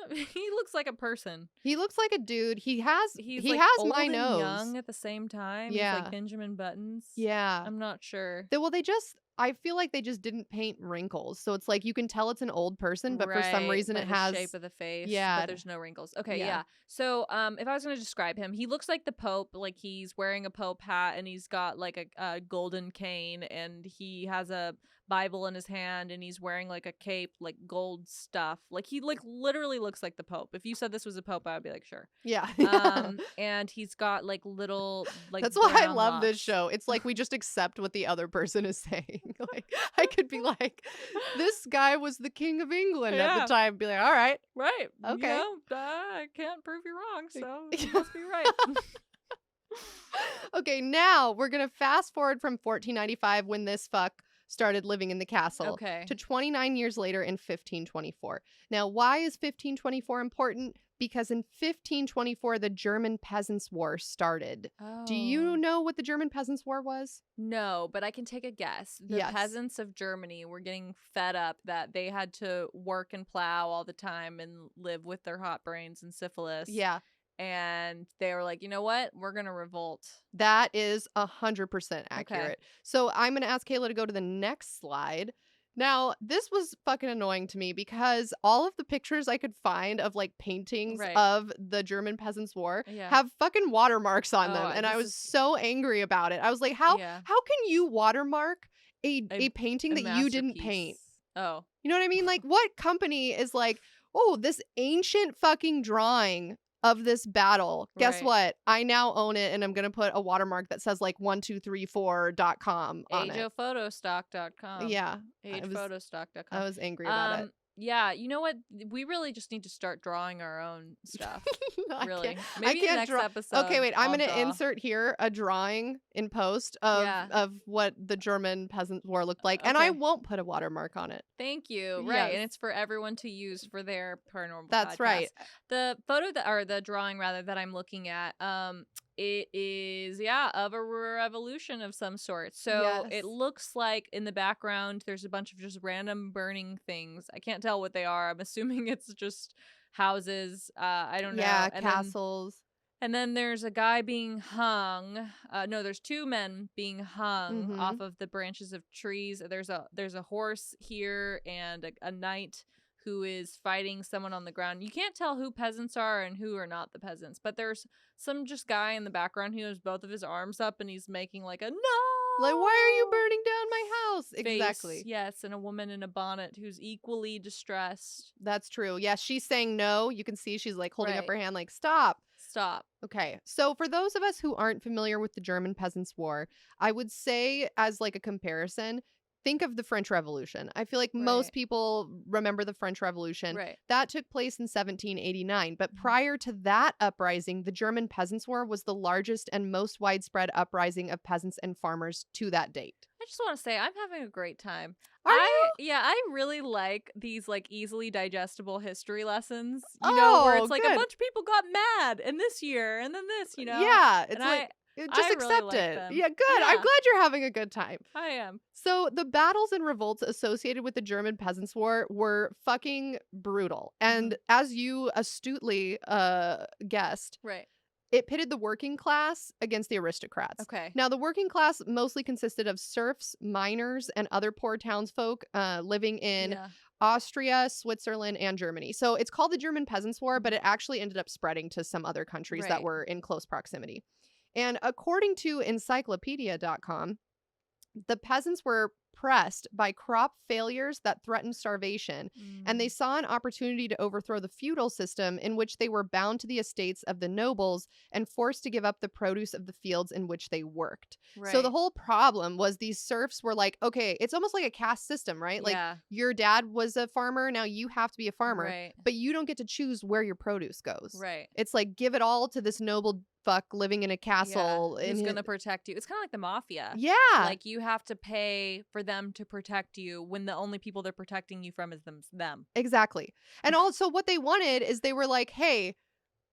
he looks like a person. He looks like a dude. He has like has old my and nose. Young at the same time. Yeah, he's like Benjamin Buttons. Yeah, I'm not sure. I feel like they just didn't paint wrinkles, so it's like you can tell it's an old person, but for some reason it has the shape of the face. Yeah, but there's no wrinkles. Okay, yeah. So, if I was going to describe him, he looks like the Pope. Like he's wearing a Pope hat and he's got like a golden cane, and he has a Bible in his hand, and he's wearing like a cape, like gold stuff. Like he literally looks like the Pope. If you said this was a Pope, I would be like, sure. Yeah. And he's got like little like. That's why I love this show. It's like we just accept what the other person is saying. Like I could be like, this guy was the King of England at the time. Be like, all right, okay. I can't prove you wrong, so you must be right. Okay, now we're gonna fast forward from 1495 when this fuck started living in the castle to 29 years later in 1524. Now, why is 1524 important? Because in 1524, the German Peasants War started. Do you know what the German Peasants War was? No, but I can take a guess. The peasants of Germany were getting fed up that they had to work and plow all the time and live with their hot brains and syphilis. Yeah. And they were like, you know what? We're going to revolt. That is 100% accurate. Okay. So I'm going to ask Kayla to go to the next slide. Now, this was fucking annoying to me because all of the pictures I could find of like paintings of the German Peasants War have fucking watermarks on them. And I was so angry about it. I was like, how can you watermark a painting that you didn't paint? Oh. You know what I mean? Like, what company is like, oh, this ancient fucking drawing of this battle. Guess what? I now own it, and I'm gonna put a watermark that says like 1234.com on it. Ageophotostock.com. Yeah. Ageophotostock.com. I was angry about it. Yeah, you know what? We really just need to start drawing our own stuff. Really. Maybe the next episode. Okay, wait. I'm going to insert here a drawing in post of what the German Peasants War looked like. And I won't put a watermark on it. Thank you. Right. And it's for everyone to use for their paranormal That's podcast. Right. The photo the drawing rather that I'm looking at, it is, of a revolution of some sort. So it looks like in the background, there's a bunch of just random burning things. I can't tell what they are. I'm assuming it's just houses. I don't know. Yeah, castles. And then there's a guy being hung. No, there's two men being hung off of the branches of trees. There's a horse here and a knight who is fighting someone on the ground. You can't tell who peasants are and who are not the peasants, but there's some just guy in the background who has both of his arms up and he's making like a no! Like, why are you burning down my house? Face, exactly. Yes, and a woman in a bonnet who's equally distressed. That's true. Yeah, she's saying no. You can see she's like holding up her hand like, stop. stop. Okay. So for those of us who aren't familiar with the German Peasants War, I would say as like a comparison, think of the French Revolution. I feel like most people remember the French Revolution. Right. That took place in 1789. But prior to that uprising, the German Peasants War was the largest and most widespread uprising of peasants and farmers to that date. I just want to say I'm having a great time. Are you? Yeah, I really like these like easily digestible history lessons. You know, where it's like good. a bunch of people got mad and this year and then this, you know. Yeah, it's and like just accept really like it. them. Yeah, good. Yeah. I'm glad you're having a good time. I am. So the battles and revolts associated with the German Peasants War were fucking brutal. And as you astutely guessed, it pitted the working class against the aristocrats. Okay. Now, the working class mostly consisted of serfs, miners, and other poor townsfolk living in Austria, Switzerland, and Germany. So it's called the German Peasants War, but it actually ended up spreading to some other countries that were in close proximity. And according to encyclopedia.com, the peasants were pressed by crop failures that threatened starvation, and they saw an opportunity to overthrow the feudal system in which they were bound to the estates of the nobles and forced to give up the produce of the fields in which they worked. So the whole problem was these serfs were like, okay, it's almost like a caste system, right? Like your dad was a farmer, now you have to be a farmer, but you don't get to choose where your produce goes. It's like, give it all to this noble fuck living in a castle. Who's gonna protect you. It's kind of like the mafia. Yeah. Like you have to pay for them to protect you when the only people they're protecting you from is them. Exactly. And also what they wanted is they were like, hey,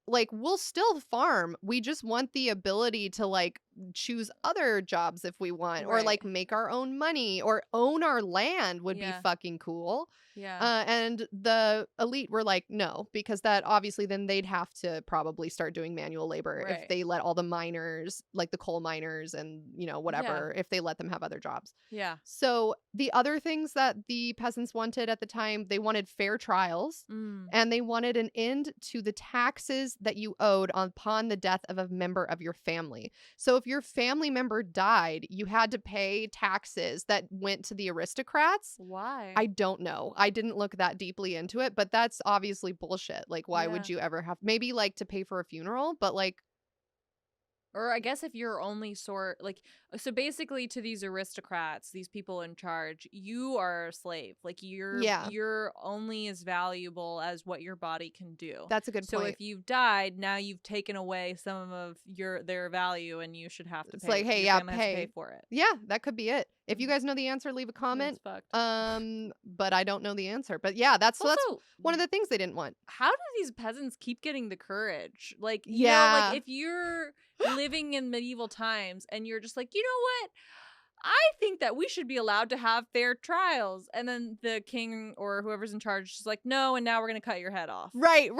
like, we'll still farm. We just want the ability to like choose other jobs if we want, or like make our own money or own our land would be fucking cool. Yeah. And the elite were like, no, because that obviously then they'd have to probably start doing manual labor if they let all the miners, like the coal miners and, you know, whatever, if they let them have other jobs. Yeah. So the other things that the peasants wanted at the time, they wanted fair trials and they wanted an end to the taxes that you owed upon the death of a member of your family. So if your family member died, you had to pay taxes that went to the aristocrats. Why? I don't know. I didn't look that deeply into it, but that's obviously bullshit. Like, why would you ever have, maybe like to pay for a funeral, but like, or I guess if you're only like, so basically to these aristocrats, these people in charge, you are a slave. Like you're only as valuable as what your body can do. That's a good point. So if you've died, now you've taken away some of their value and you should have to pay. It's like, hey, pay for it. Yeah, that could be it. If you guys know the answer, leave a comment. But I don't know the answer. But yeah, that's one of the things they didn't want. How do these peasants keep getting the courage? Like, you know, like if you're living in medieval times and you're just like, you know what? I think that we should be allowed to have fair trials. And then the king or whoever's in charge is like, no, and now we're going to cut your head off. Right.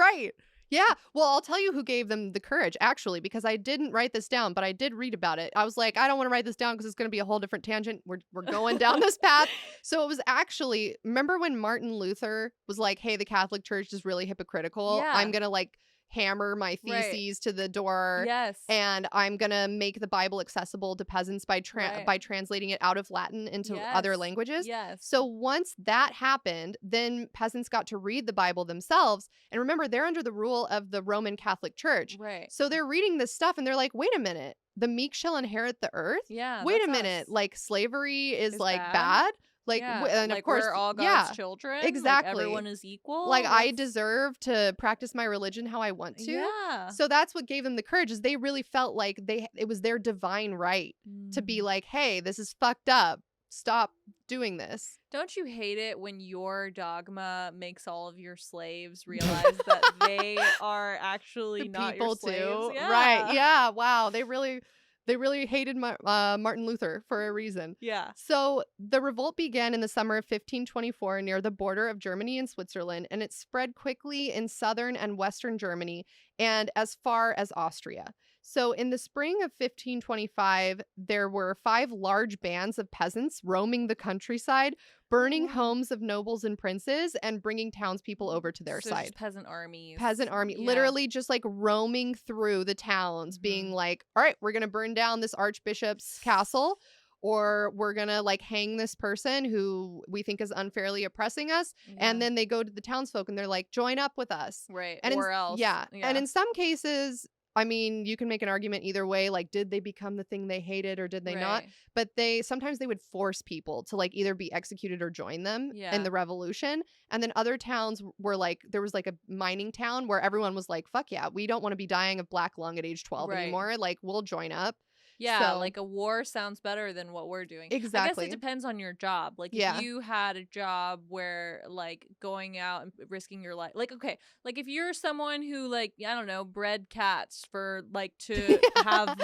Yeah. Well, I'll tell you who gave them the courage, actually, because I didn't write this down, but I did read about it. I was like, I don't want to write this down because it's going to be a whole different tangent. We're going down this path. So it was actually, remember when Martin Luther was like, hey, the Catholic Church is really hypocritical. Yeah. I'm going to like hammer my theses to the door. Yes. And I'm going to make the Bible accessible to peasants by translating it out of Latin into other languages. Yes. So once that happened, then peasants got to read the Bible themselves. And remember, they're under the rule of the Roman Catholic Church. Right. So they're reading this stuff and they're like, wait a minute, the meek shall inherit the earth? Yeah. Wait a minute, like slavery is like bad? Like, and like of course, we're all God's children. Exactly. Like everyone is equal. Like I deserve to practice my religion how I want to. Yeah. So that's what gave them the courage, is they really felt like it was their divine right to be like, hey, this is fucked up. Stop doing this. Don't you hate it when your dogma makes all of your slaves realize that they are actually not your slaves? Too. Yeah. Right. Yeah. Wow. They really hated Martin Luther for a reason. Yeah. So the revolt began in the summer of 1524 near the border of Germany and Switzerland, and it spread quickly in southern and western Germany and as far as Austria. So in the spring of 1525, there were 5 large bands of peasants roaming the countryside, burning homes of nobles and princes, and bringing townspeople over to their side. Just peasant armies. Literally just like roaming through the towns, being like, all right, we're going to burn down this archbishop's castle, or we're going to like hang this person who we think is unfairly oppressing us. And then they go to the townsfolk and they're like, join up with us. Right. And or else. Yeah. And in some cases, I mean, you can make an argument either way. Like, did they become the thing they hated or did they not? But sometimes they would force people to like either be executed or join them in the revolution. And then other towns were like, there was like a mining town where everyone was like, fuck yeah, we don't want to be dying of black lung at age 12 anymore. Like, we'll join up. Yeah, like a war sounds better than what we're doing. Exactly. I guess it depends on your job. Like if you had a job where like going out and risking your life, like okay, like if you're someone who like I don't know bred cats for like to have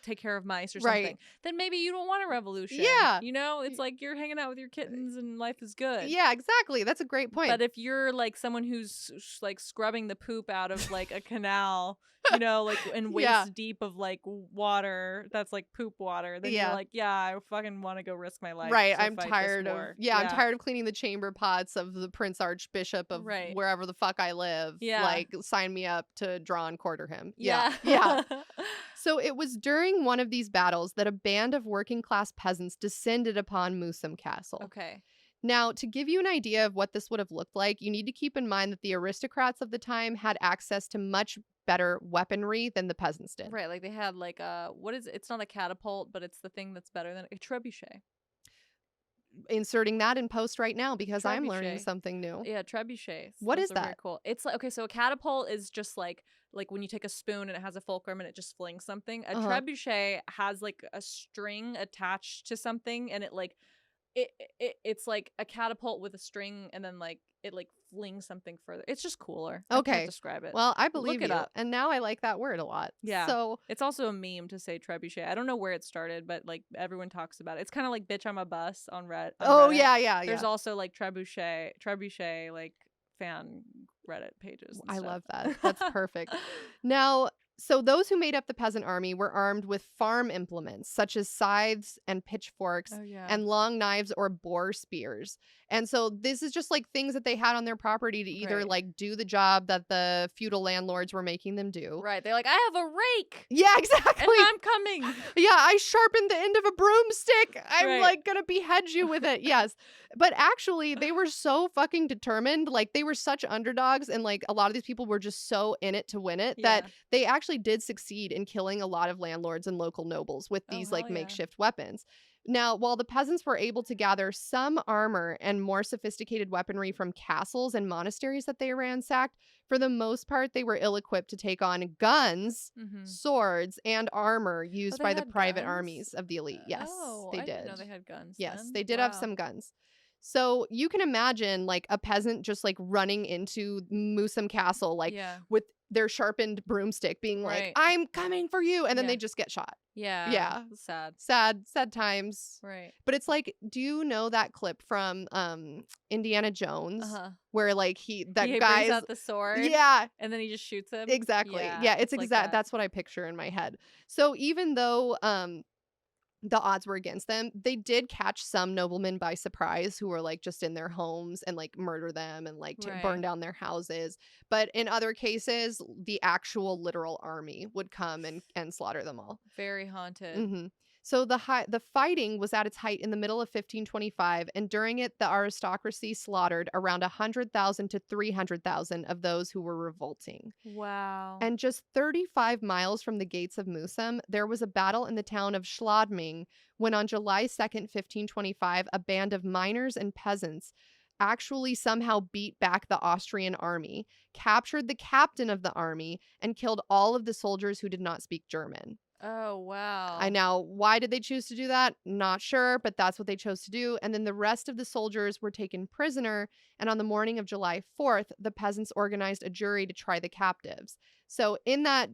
take care of mice or something, then maybe you don't want a revolution. Yeah, you know, it's like you're hanging out with your kittens and life is good. Yeah, exactly. That's a great point. But if you're like someone who's like scrubbing the poop out of like a canal. You know, like in waist deep of like water that's like poop water. Then you're like, I fucking want to go risk my life. Right. I'm tired of I'm tired of cleaning the chamber pots of the Prince Archbishop of wherever the fuck I live. Yeah. Like, sign me up to draw and quarter him. Yeah. So it was during one of these battles that a band of working class peasants descended upon Moosham Castle. Okay. Now, to give you an idea of what this would have looked like, you need to keep in mind that the aristocrats of the time had access to much better weaponry than the peasants did. Right, like they had like what is it? It's not a catapult, but it's the thing that's better than a trebuchet. Inserting that in post right now because I'm learning something new. Yeah, trebuchet. What is that? Very cool. It's like, okay, so a catapult is just like when you take a spoon and it has a fulcrum and it just flings something. A trebuchet has like a string attached to something and it like it's like a catapult with a string and then like it like flings something further. It's just cooler. I can't describe it. Well, I believe you. And now I like that word a lot. Yeah. So it's also a meme to say trebuchet. I don't know where it started, but like everyone talks about it. It's kind of like bitch I'm a bus on Reddit. Yeah. There's also like trebuchet like fan Reddit pages. I love that. That's perfect. Now, so those who made up the peasant army were armed with farm implements such as scythes and pitchforks and long knives or boar spears. And so this is just like things that they had on their property to either like do the job that the feudal landlords were making them do. Right. They're like, I have a rake. Yeah, exactly. And I'm coming. Yeah, I sharpened the end of a broomstick. I'm like gonna behead you with it. Yes. But actually, they were so fucking determined. Like, they were such underdogs. And like a lot of these people were just so in it to win it that they actually did succeed in killing a lot of landlords and local nobles with these makeshift weapons. Now, while the peasants were able to gather some armor and more sophisticated weaponry from castles and monasteries that they ransacked, for the most part, they were ill-equipped to take on guns, swords, and armor used by the private armies of the elite. Yes, they did. I didn't know they had guns. Yes, they did have some guns. So you can imagine like a peasant just like running into Moosham Castle, like with their sharpened broomstick being like, I'm coming for you. And then they just get shot. Yeah. Sad times. Right. But it's like, do you know that clip from Indiana Jones where like he brings out the sword? Yeah. And then he just shoots him? Exactly. Yeah, it's exact. That's what I picture in my head. So even though the odds were against them, they did catch some noblemen by surprise who were like just in their homes and like murder them and like burn down their houses. But in other cases, the actual literal army would come and slaughter them all. Very haunted. So the fighting was at its height in the middle of 1525, and during it, the aristocracy slaughtered around 100,000 to 300,000 of those who were revolting. Wow. And just 35 miles from the gates of Moosham, there was a battle in the town of Schladming when on July 2nd, 1525, a band of miners and peasants actually somehow beat back the Austrian army, captured the captain of the army, and killed all of the soldiers who did not speak German. Oh, wow. I know. Why did they choose to do that? Not sure, but that's what they chose to do. And then the rest of the soldiers were taken prisoner. And on the morning of July 4th, the peasants organized a jury to try the captives. So in that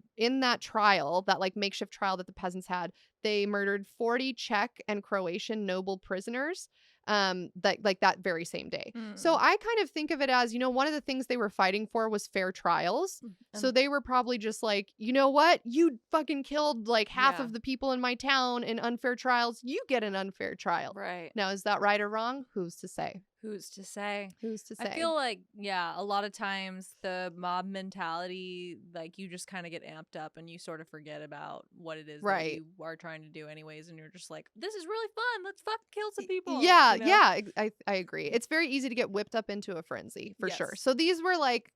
trial, that like makeshift trial that the peasants had, they murdered 40 Czech and Croatian noble prisoners. That very same day. So I kind of think of it as, one of the things they were fighting for was fair trials. So they were probably just like, you know what? You fucking killed like half of the people in my town in unfair trials. You get an unfair trial. Right. Now, is that right or wrong? Who's to say? Who's to say? I feel like, a lot of times the mob mentality, like you just kind of get amped up and you sort of forget about what it is that you are trying to do anyways. And you're just like, this is really fun. Let's fucking kill some people. Yeah, I agree. It's very easy to get whipped up into a frenzy for sure. So these were like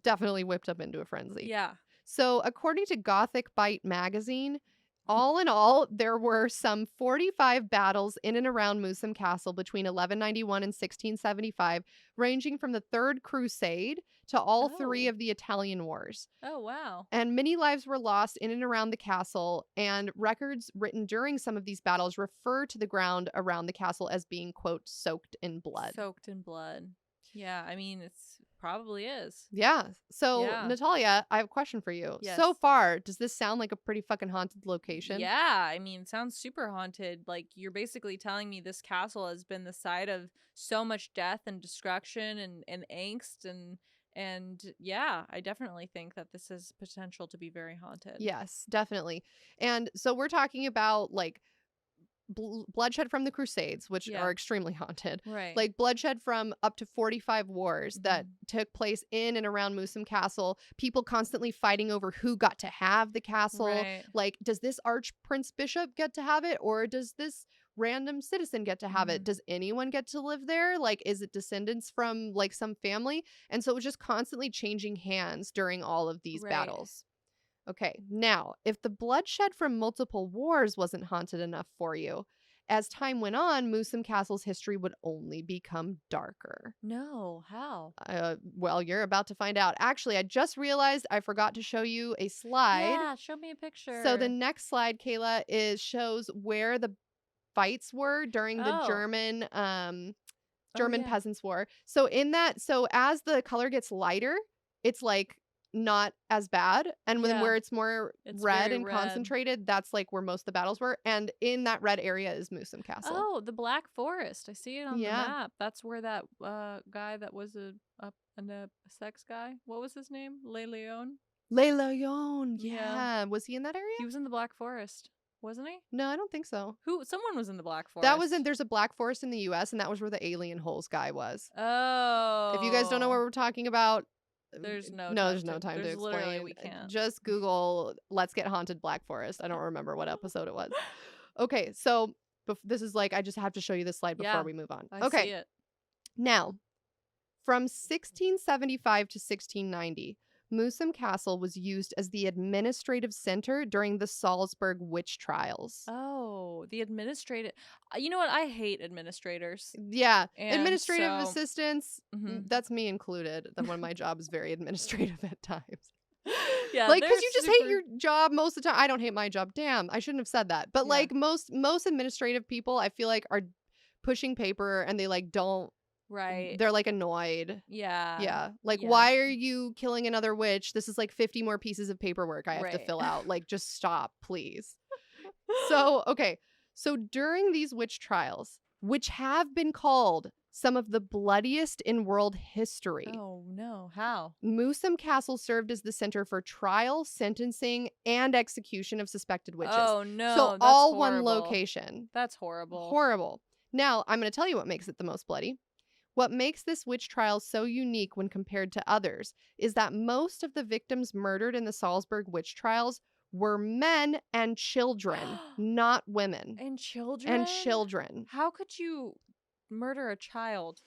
definitely whipped up into a frenzy. Yeah. So according to Gothic Bite magazine, all in all, there were some 45 battles in and around Moosham Castle between 1191 and 1675, ranging from the Third Crusade to all three of the Italian wars. Oh, wow. And many lives were lost in and around the castle, and records written during some of these battles refer to the ground around the castle as being, quote, soaked in blood. Soaked in blood. Yeah, I mean, it's probably is. Yeah. So, Natalia, I have a question for you. Yes. So far, does this sound like a pretty fucking haunted location? Yeah, I mean, it sounds super haunted. Like, you're basically telling me this castle has been the site of so much death and destruction and angst and yeah, I definitely think that this has potential to be very haunted. Yes, definitely. And so we're talking about like bloodshed from the Crusades, which are extremely haunted. Right. Like bloodshed from up to 45 wars that took place in and around Moosham Castle. People constantly fighting over who got to have the castle. Right. Like, does this Archprince Bishop get to have it? Or does this random citizen get to have it? Does anyone get to live there? Like, is it descendants from like some family? And so it was just constantly changing hands during all of these battles. Okay, now, if the bloodshed from multiple wars wasn't haunted enough for you, as time went on, Moosham Castle's history would only become darker. No, how? Well, you're about to find out. Actually, I just realized I forgot to show you a slide. Yeah, show me a picture. So the next slide, Kayla, shows where the fights were during the German Peasants War. So as the color gets lighter, it's like not as bad, and then where it's more red and concentrated, that's like where most of the battles were, and in that red area is Moosham Castle. Oh, the Black Forest. I see it on the map. That's where that guy that was a sex guy, what was his name? Le Leon. Yeah. Was he in that area? He was in the Black Forest, wasn't he? No, I don't think so. Someone was in the Black Forest. That was there's a Black Forest in the US, and that was where the alien holes guy was. Oh. If you guys don't know what we're talking about, there's no time to explain. Literally, we can't. Just Google "Let's Get Haunted Black Forest." I don't remember what episode it was. Okay, so this is like I just have to show you this slide before we move on. I see it. Now, from 1675 to 1690, Moosham Castle was used as the administrative center during the Salzburg witch trials. Oh, the administrative. You know what? I hate administrators. Yeah. Administrative assistants, that's me included. When my job is very administrative at times. Yeah, like, because you just hate your job most of the time. I don't hate my job. Damn, I shouldn't have said that. But like most administrative people, I feel like are pushing paper and they like don't. Right. They're like annoyed. Yeah. Yeah. Like, why are you killing another witch? This is like 50 more pieces of paperwork I have to fill out. Like, just stop, please. So, okay. So during these witch trials, which have been called some of the bloodiest in world history. Oh, no. How? Moosham Castle served as the center for trial, sentencing, and execution of suspected witches. Oh, no. So that's all horrible. one location. That's horrible. Horrible. Now, I'm going to tell you what makes it the most bloody. What makes this witch trial so unique when compared to others is that most of the victims murdered in the Salzburg witch trials were men and children, not women. And children? And children. How could you murder a child?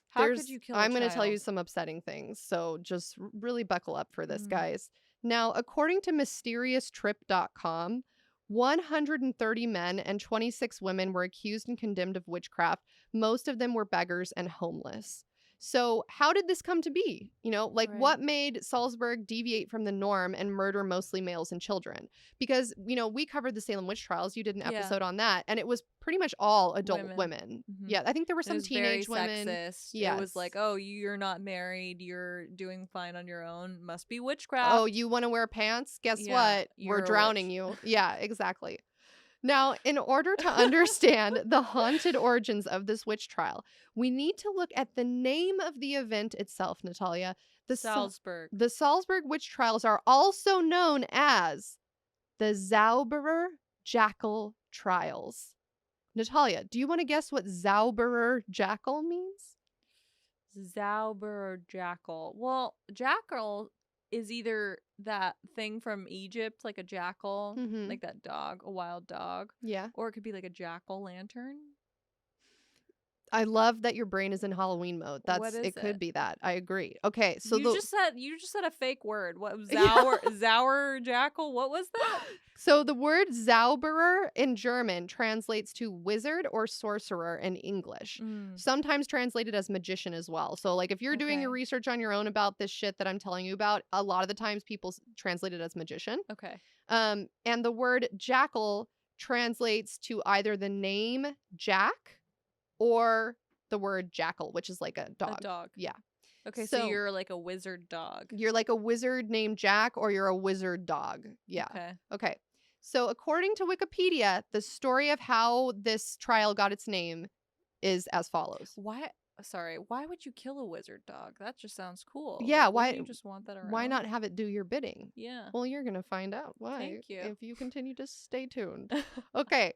How could you kill a child? I'm going to tell you some upsetting things, so just really buckle up for this, guys. Now, according to mysteriostrip.com, 130 men and 26 women were accused and condemned of witchcraft. Most of them were beggars and homeless. So how did this come to be? You know, like what made Salzburg deviate from the norm and murder mostly males and children? Because, you know, we covered the Salem witch trials. You did an episode on that. And it was pretty much all adult women. Yeah, I think there were some teenage women. Sexist. Yeah, it was like, oh, you're not married. You're doing fine on your own. Must be witchcraft. Oh, you want to wear pants? Guess what? We're drowning you. Yeah, exactly. Now, in order to understand the haunted origins of this witch trial, we need to look at the name of the event itself, Natalia. The Salzburg. The Salzburg witch trials are also known as the Zaubererjackl trials. Natalia, do you want to guess what Zaubererjackl means? Zaubererjackl. Well, jackal is either that thing from Egypt, like a jackal, like that dog, a wild dog. Yeah. Or it could be like a jackal lantern. I love that your brain is in Halloween mode. It could be that. I agree. Okay, so you just said a fake word. What Zaubererjackl? What was that? So the word Zauberer in German translates to wizard or sorcerer in English. Sometimes translated as magician as well. So like if you're doing your research on your own about this shit that I'm telling you about, a lot of the times people translate it as magician. Okay. And the word jackal translates to either the name Jack or the word jackal, which is like a dog. A dog. Yeah. Okay, so you're like a wizard dog. You're like a wizard named Jack, or you're a wizard dog. Yeah. Okay. So according to Wikipedia, the story of how this trial got its name is as follows. Why would you kill a wizard dog? That just sounds cool. Yeah, why you just want that around? Why not have it do your bidding? Yeah. Well, you're going to find out why. Thank you. If you continue to stay tuned. Okay.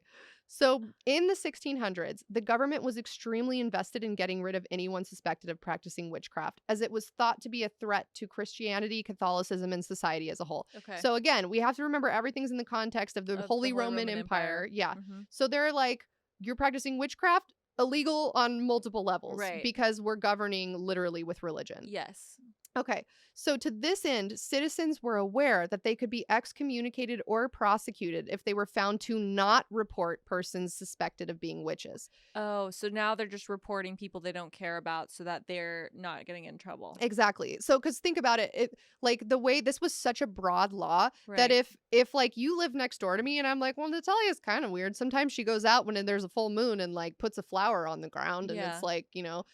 So in the 1600s, the government was extremely invested in getting rid of anyone suspected of practicing witchcraft, as it was thought to be a threat to Christianity, Catholicism, and society as a whole. Okay. So again, we have to remember everything's in the context of the Holy Roman Empire. Yeah. So they're like, you're practicing witchcraft? Illegal on multiple levels. Right. Because we're governing literally with religion. Yes. Okay, so to this end, citizens were aware that they could be excommunicated or prosecuted if they were found to not report persons suspected of being witches. Oh, so now they're just reporting people they don't care about so that they're not getting in trouble. Exactly. So, because think about it, like the way this was such a broad law that if like you live next door to me and I'm like, well, Natalia's kind of weird. Sometimes she goes out when there's a full moon and like puts a flower on the ground and it's like, you know.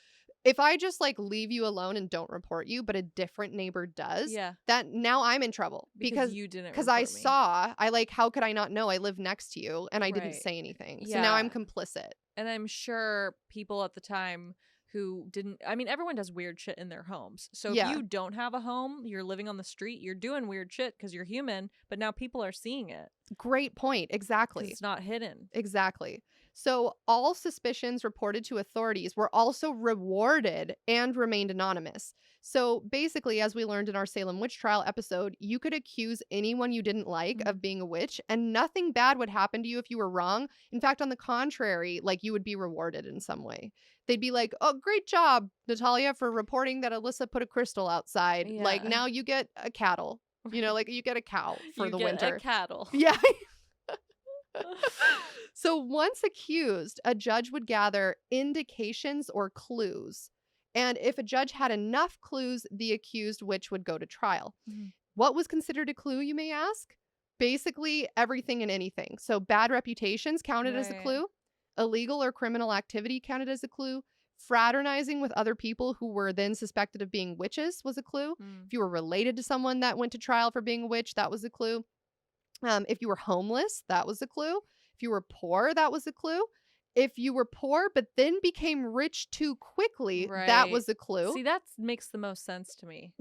If I just like leave you alone and don't report you, but a different neighbor does, that now I'm in trouble because you didn't. Because how could I not know? I live next to you and I didn't say anything. So now I'm complicit. And I'm sure people at the time who didn't, I mean, everyone does weird shit in their homes. So if you don't have a home, you're living on the street, you're doing weird shit because you're human, but now people are seeing it. Great point. Exactly. It's not hidden. Exactly. So all suspicions reported to authorities were also rewarded and remained anonymous. So basically, as we learned in our Salem witch trial episode, you could accuse anyone you didn't like of being a witch and nothing bad would happen to you if you were wrong. In fact, on the contrary, like you would be rewarded in some way. They'd be like, oh, great job, Natalia, for reporting that Alyssa put a crystal outside. Yeah. Like now you get a cattle, you know, like you get a cow for the winter. You get a cattle. Yeah. So once accused, a judge would gather indications or clues. And if a judge had enough clues, the accused witch would go to trial. What was considered a clue, you may ask? Basically, everything and anything. So bad reputations counted as a clue. Illegal or criminal activity counted as a clue. Fraternizing with other people who were then suspected of being witches was a clue. If you were related to someone that went to trial for being a witch, that was a clue. If you were homeless, that was a clue. If you were poor, that was a clue. If you were poor but then became rich too quickly, that was a clue. See, that makes the most sense to me.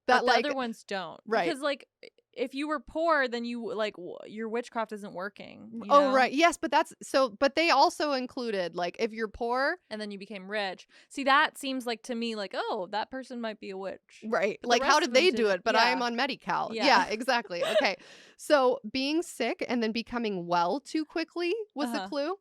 That the other ones don't. Right. Because like if you were poor, then you like your witchcraft isn't working. You know? Oh, right. Yes, but they also included like if you're poor and then you became rich. See, that seems like to me like, oh, that person might be a witch. Right. But like how did they do it? But I'm on Medi-Cal. Yeah, exactly. Okay. So being sick and then becoming well too quickly was a clue.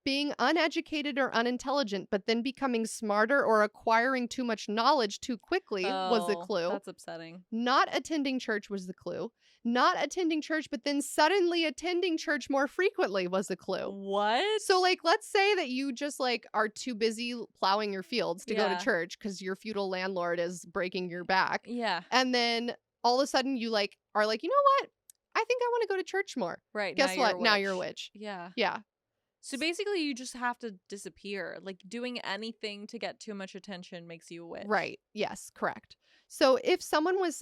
Being uneducated or unintelligent, but then becoming smarter or acquiring too much knowledge too quickly was a clue. That's upsetting. Not attending church was the clue. Not attending church, but then suddenly attending church more frequently was a clue. What? So, like, let's say that you just, like, are too busy plowing your fields to go to church because your feudal landlord is breaking your back. Yeah. And then all of a sudden you, like, are like, you know what? I think I want to go to church more. Right. Guess what? Now you're a witch. Yeah. Yeah. So basically, you just have to disappear. Like, doing anything to get too much attention makes you a witch. Right. Yes, correct. So if someone was,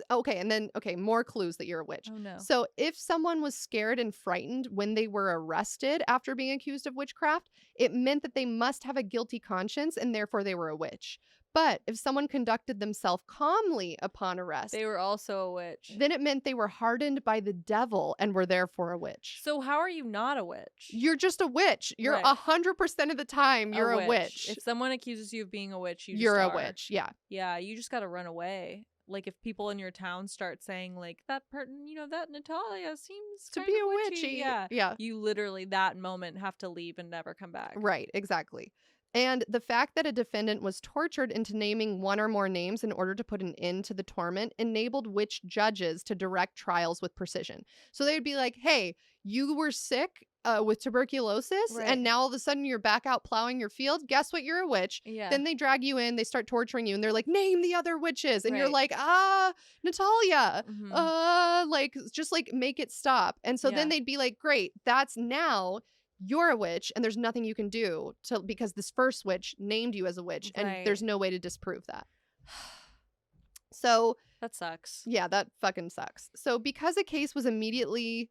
more clues that you're a witch. Oh, no. So if someone was scared and frightened when they were arrested after being accused of witchcraft, it meant that they must have a guilty conscience and therefore they were a witch. But if someone conducted themselves calmly upon arrest, they were also a witch. Then it meant they were hardened by the devil and were therefore a witch. So how are you not a witch? You're just a witch. You're 100% of the time you're a witch. If someone accuses you of being a witch, you're a witch. Yeah. Yeah, you just got to run away. Like if people in your town start saying like that person, you know, that Natalia seems to be a witchy. Yeah. You literally that moment have to leave and never come back. Right, exactly. And the fact that a defendant was tortured into naming one or more names in order to put an end to the torment enabled witch judges to direct trials with precision. So they'd be like, hey, you were sick with tuberculosis, and now all of a sudden you're back out plowing your field. Guess what? You're a witch. Yeah. Then they drag you in, they start torturing you, and they're like, name the other witches. And you're like, Natalia. Like, just like make it stop. And so then they'd be like, great, that's now... you're a witch and there's nothing you can do because this first witch named you as a witch and there's no way to disprove that. So that sucks. Yeah, that fucking sucks. So because a case was immediately...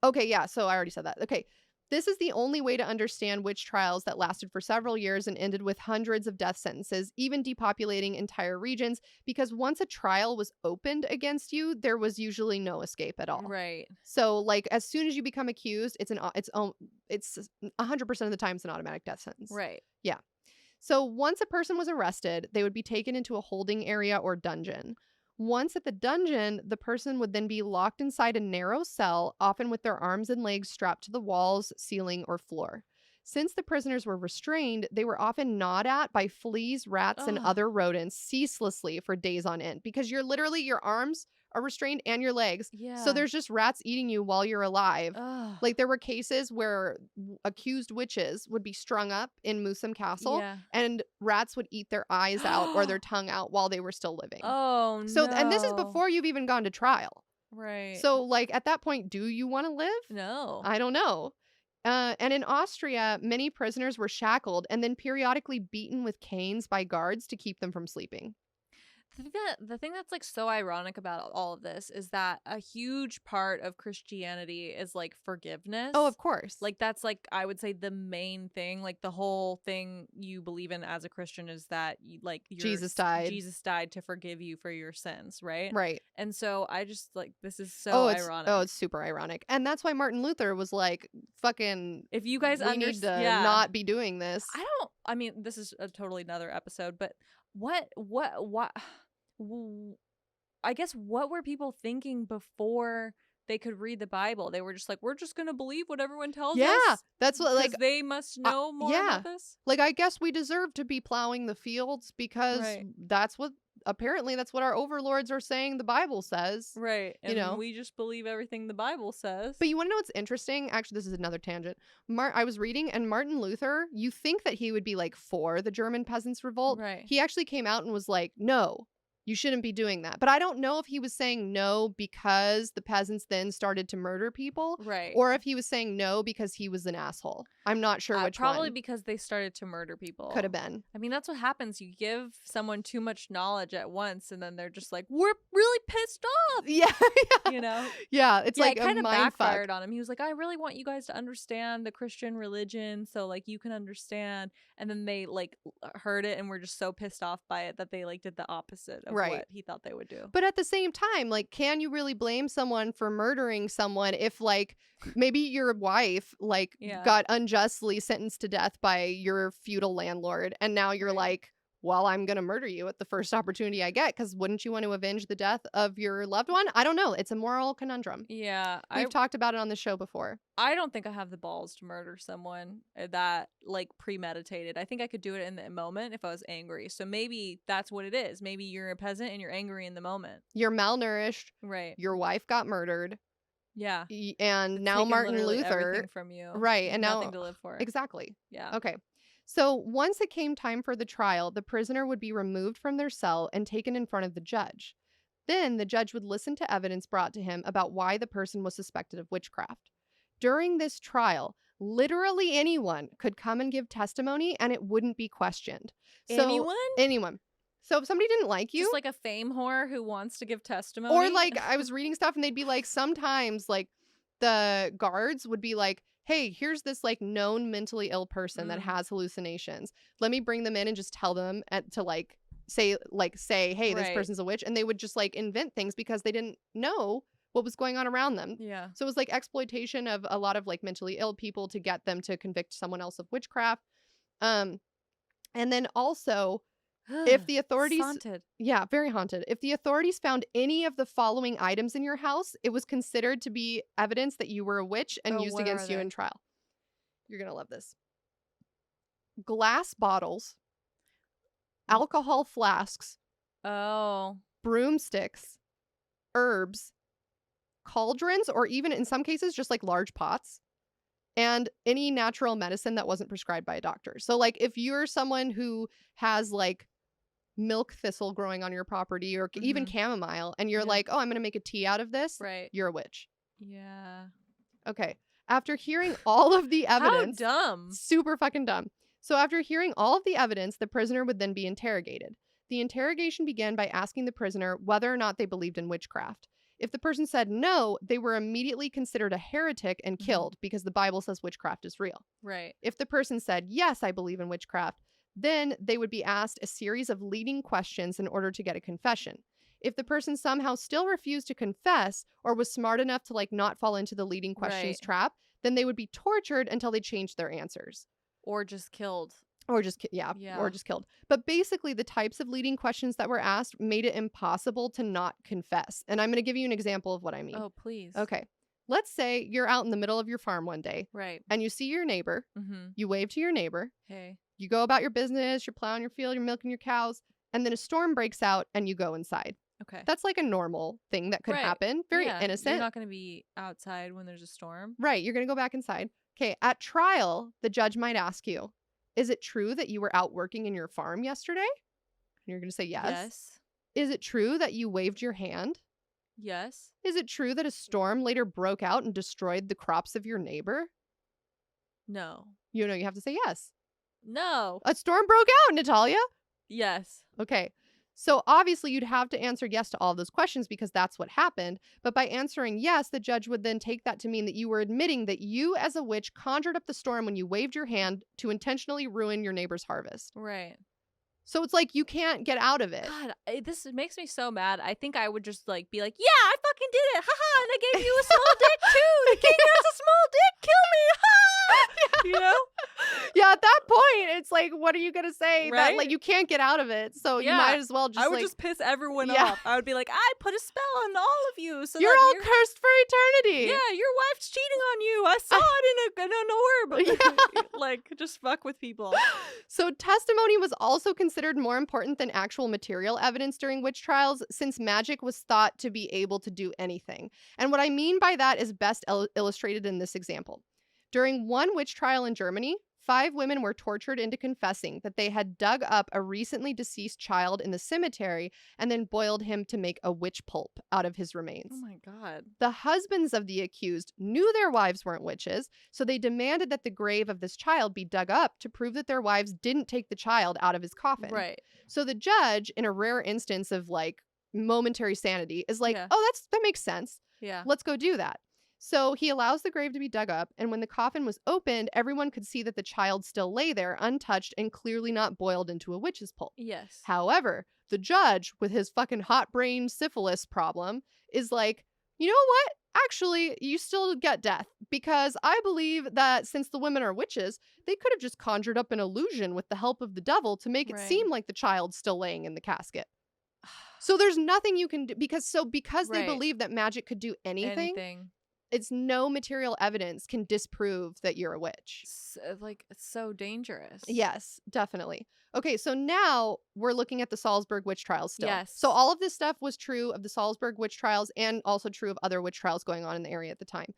Okay, yeah, so I already said that. Okay, this is the only way to understand witch trials that lasted for several years and ended with hundreds of death sentences, even depopulating entire regions, because once a trial was opened against you, there was usually no escape at all. Right. So, like, as soon as you become accused, it's 100% of the time it's an automatic death sentence. Right. Yeah. So once a person was arrested, they would be taken into a holding area or dungeon. Once at the dungeon, the person would then be locked inside a narrow cell, often with their arms and legs strapped to the walls, ceiling, or floor. Since the prisoners were restrained, they were often gnawed at by fleas, rats, and other rodents ceaselessly for days on end, because your arms are restrained and your legs. Yeah. So there's just rats eating you while you're alive. Like, there were cases where accused witches would be strung up in Moosham Castle and rats would eat their eyes out or their tongue out while they were still living. Oh, so, no. And this is before you've even gone to trial. Right. So, like, at that point, do you want to live? No. I don't know. And in Austria, many prisoners were shackled and then periodically beaten with canes by guards to keep them from sleeping. The thing that's like so ironic about all of this is that a huge part of Christianity is like forgiveness. Oh, of course. Like, that's like, I would say, the main thing. Like, the whole thing you believe in as a Christian is that Jesus died to forgive you for your sins, right? Right. And so I just like, this is so ironic. Oh, it's super ironic. And that's why Martin Luther was like, fucking, if you guys need to not be doing this. I mean, this is a totally another episode, but what I guess, what were people thinking before they could read the Bible? They were just like, we're just gonna believe what everyone tells us. Yeah, that's what, like, they must know more about this. Like, I guess we deserve to be plowing the fields because that's what our overlords are saying the Bible says. Right. And we just believe everything the Bible says. But you want to know what's interesting? Actually, this is another tangent. I was reading, and Martin Luther, you think that he would be like for the German Peasants Revolt. Right. He actually came out and was like, no, you shouldn't be doing that. But I don't know if he was saying no because the peasants then started to murder people. Right. Or if he was saying no because he was an asshole. I'm not sure which probably one. Because they started to murder people. Could have been. I mean, that's what happens. You give someone too much knowledge at once, and then they're just like, we're really pissed off. Yeah. You know? Yeah, it's like it kind of backfired fuck on him. He was like, I really want you guys to understand the Christian religion so, like, you can understand. And then they, like, heard it and were just so pissed off by it that they, like, did the opposite of what he thought they would do. But at the same time, like, can you really blame someone for murdering someone if, like, maybe your wife, like, got unjustly sentenced to death by your feudal landlord, and now you're like, well, I'm gonna murder you at the first opportunity I get, because wouldn't you want to avenge the death of your loved one? I don't know. It's a moral conundrum. Yeah. We've talked about it on the show before. I don't think I have the balls to murder someone that, like, premeditated. I think I could do it in the moment if I was angry. So maybe that's what it is. Maybe you're a peasant and you're angry in the moment. You're malnourished. Right. Your wife got murdered. Yeah. And now Martin Luther. From you. Right. And now. Nothing to live for. Exactly. Yeah. Okay. So once it came time for the trial, the prisoner would be removed from their cell and taken in front of the judge. Then the judge would listen to evidence brought to him about why the person was suspected of witchcraft. During this trial, literally anyone could come and give testimony and it wouldn't be questioned. Anyone? Anyone. So if somebody didn't like you... Just like a fame whore who wants to give testimony? Or, like, I was reading stuff and they'd be like, sometimes, like, the guards would be like, hey, here's this, like, known mentally ill person that has hallucinations. Let me bring them in and just tell them to say, hey, this person's a witch. And they would just, like, invent things because they didn't know what was going on around them. Yeah. So it was, like, exploitation of a lot of, like, mentally ill people to get them to convict someone else of witchcraft. And then also... if the authorities... haunted. Yeah, very haunted. If the authorities found any of the following items in your house, it was considered to be evidence that you were a witch and used against you in trial. You're going to love this. glass bottles, alcohol flasks, broomsticks, herbs, cauldrons, or even in some cases just like large pots, and any natural medicine that wasn't prescribed by a doctor. So like if you're someone who has like milk thistle growing on your property or even chamomile and you're like, oh, I'm going to make a tea out of this, you're a witch. Yeah. Okay. After hearing all of the evidence. How dumb. Super fucking dumb. So after hearing all of the evidence, the prisoner would then be interrogated. The interrogation began by asking the prisoner whether or not they believed in witchcraft. If the person said no, they were immediately considered a heretic and killed because the Bible says witchcraft is real. Right. If the person said, yes, I believe in witchcraft, then they would be asked a series of leading questions in order to get a confession. If the person somehow still refused to confess or was smart enough to like not fall into the leading questions trap, then they would be tortured until they changed their answers. Or just killed. Or just killed. But basically the types of leading questions that were asked made it impossible to not confess. And I'm going to give you an example of what I mean. Oh, please. Okay. Let's say you're out in the middle of your farm one day. Right. And you see your neighbor. You wave to your neighbor. Hey. You go about your business, you're plowing your field, you're milking your cows, and then a storm breaks out and you go inside. Okay. That's like a normal thing that could happen. Very innocent. You're not going to be outside when there's a storm. Right. You're going to go back inside. Okay. At trial, the judge might ask you, is it true that you were out working in your farm yesterday? And you're going to say yes. Yes. Is it true that you waved your hand? Yes. Is it true that a storm later broke out and destroyed the crops of your neighbor? No. You have to say yes. No. A storm broke out, Natalia. Yes. Okay. So obviously you'd have to answer yes to all of those questions because that's what happened. But by answering yes, the judge would then take that to mean that you were admitting that you as a witch conjured up the storm when you waved your hand to intentionally ruin your neighbor's harvest. Right. So it's like you can't get out of it. God, this makes me so mad. I think I would just like be like, yeah, I fucking did it. Haha, and I gave you a small dick too. The king has a small dick. Kill me. Ha! You know? Yeah, at that point, it's like, what are you going to say? Right? That like you can't get out of it. So you might as well just I would just piss everyone off. I would be like, I put a spell on all of you. So you're all cursed for eternity. Yeah, your wife's cheating on you. I saw it in an orb. Like, just fuck with people. So testimony was also considered more important than actual material evidence during witch trials, since magic was thought to be able to do anything. And what I mean by that is best illustrated in this example. During one witch trial in Germany, 5 women were tortured into confessing that they had dug up a recently deceased child in the cemetery and then boiled him to make a witch pulp out of his remains. Oh my God. The husbands of the accused knew their wives weren't witches, so they demanded that the grave of this child be dug up to prove that their wives didn't take the child out of his coffin. Right. So the judge, in a rare instance of like momentary sanity, is like, oh, that makes sense. Yeah. Let's go do that. So he allows the grave to be dug up, and when the coffin was opened, everyone could see that the child still lay there, untouched and clearly not boiled into a witch's pulp. Yes. However, the judge, with his fucking hot-brain syphilis problem, is like, you know what? Actually, you still get death, because I believe that since the women are witches, they could have just conjured up an illusion with the help of the devil to make it seem like the child's still laying in the casket. So there's nothing you can do, because they believe that magic could do anything. It's no material evidence can disprove that you're a witch. It's so dangerous. Yes, definitely. Okay, so now we're looking at the Salzburg witch trials still. Yes. So all of this stuff was true of the Salzburg witch trials and also true of other witch trials going on in the area at the time.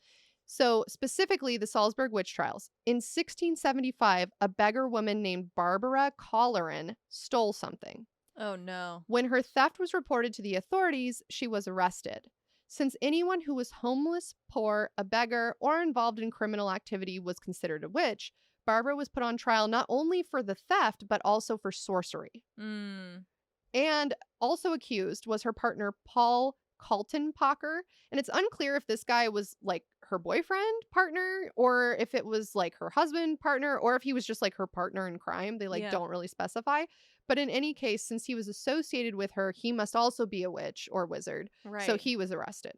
So specifically the Salzburg witch trials. In 1675, a beggar woman named Barbara Colleran stole something. Oh no. When her theft was reported to the authorities, she was arrested. Since anyone who was homeless, poor, a beggar, or involved in criminal activity was considered a witch, Barbara was put on trial not only for the theft, but also for sorcery. And also accused was her partner, Paul Kaltenpacher. And it's unclear if this guy was like her boyfriend partner, or if it was like her husband partner, or if he was just like her partner in crime. They don't really specify. But in any case, since he was associated with her, he must also be a witch or wizard. Right. So he was arrested.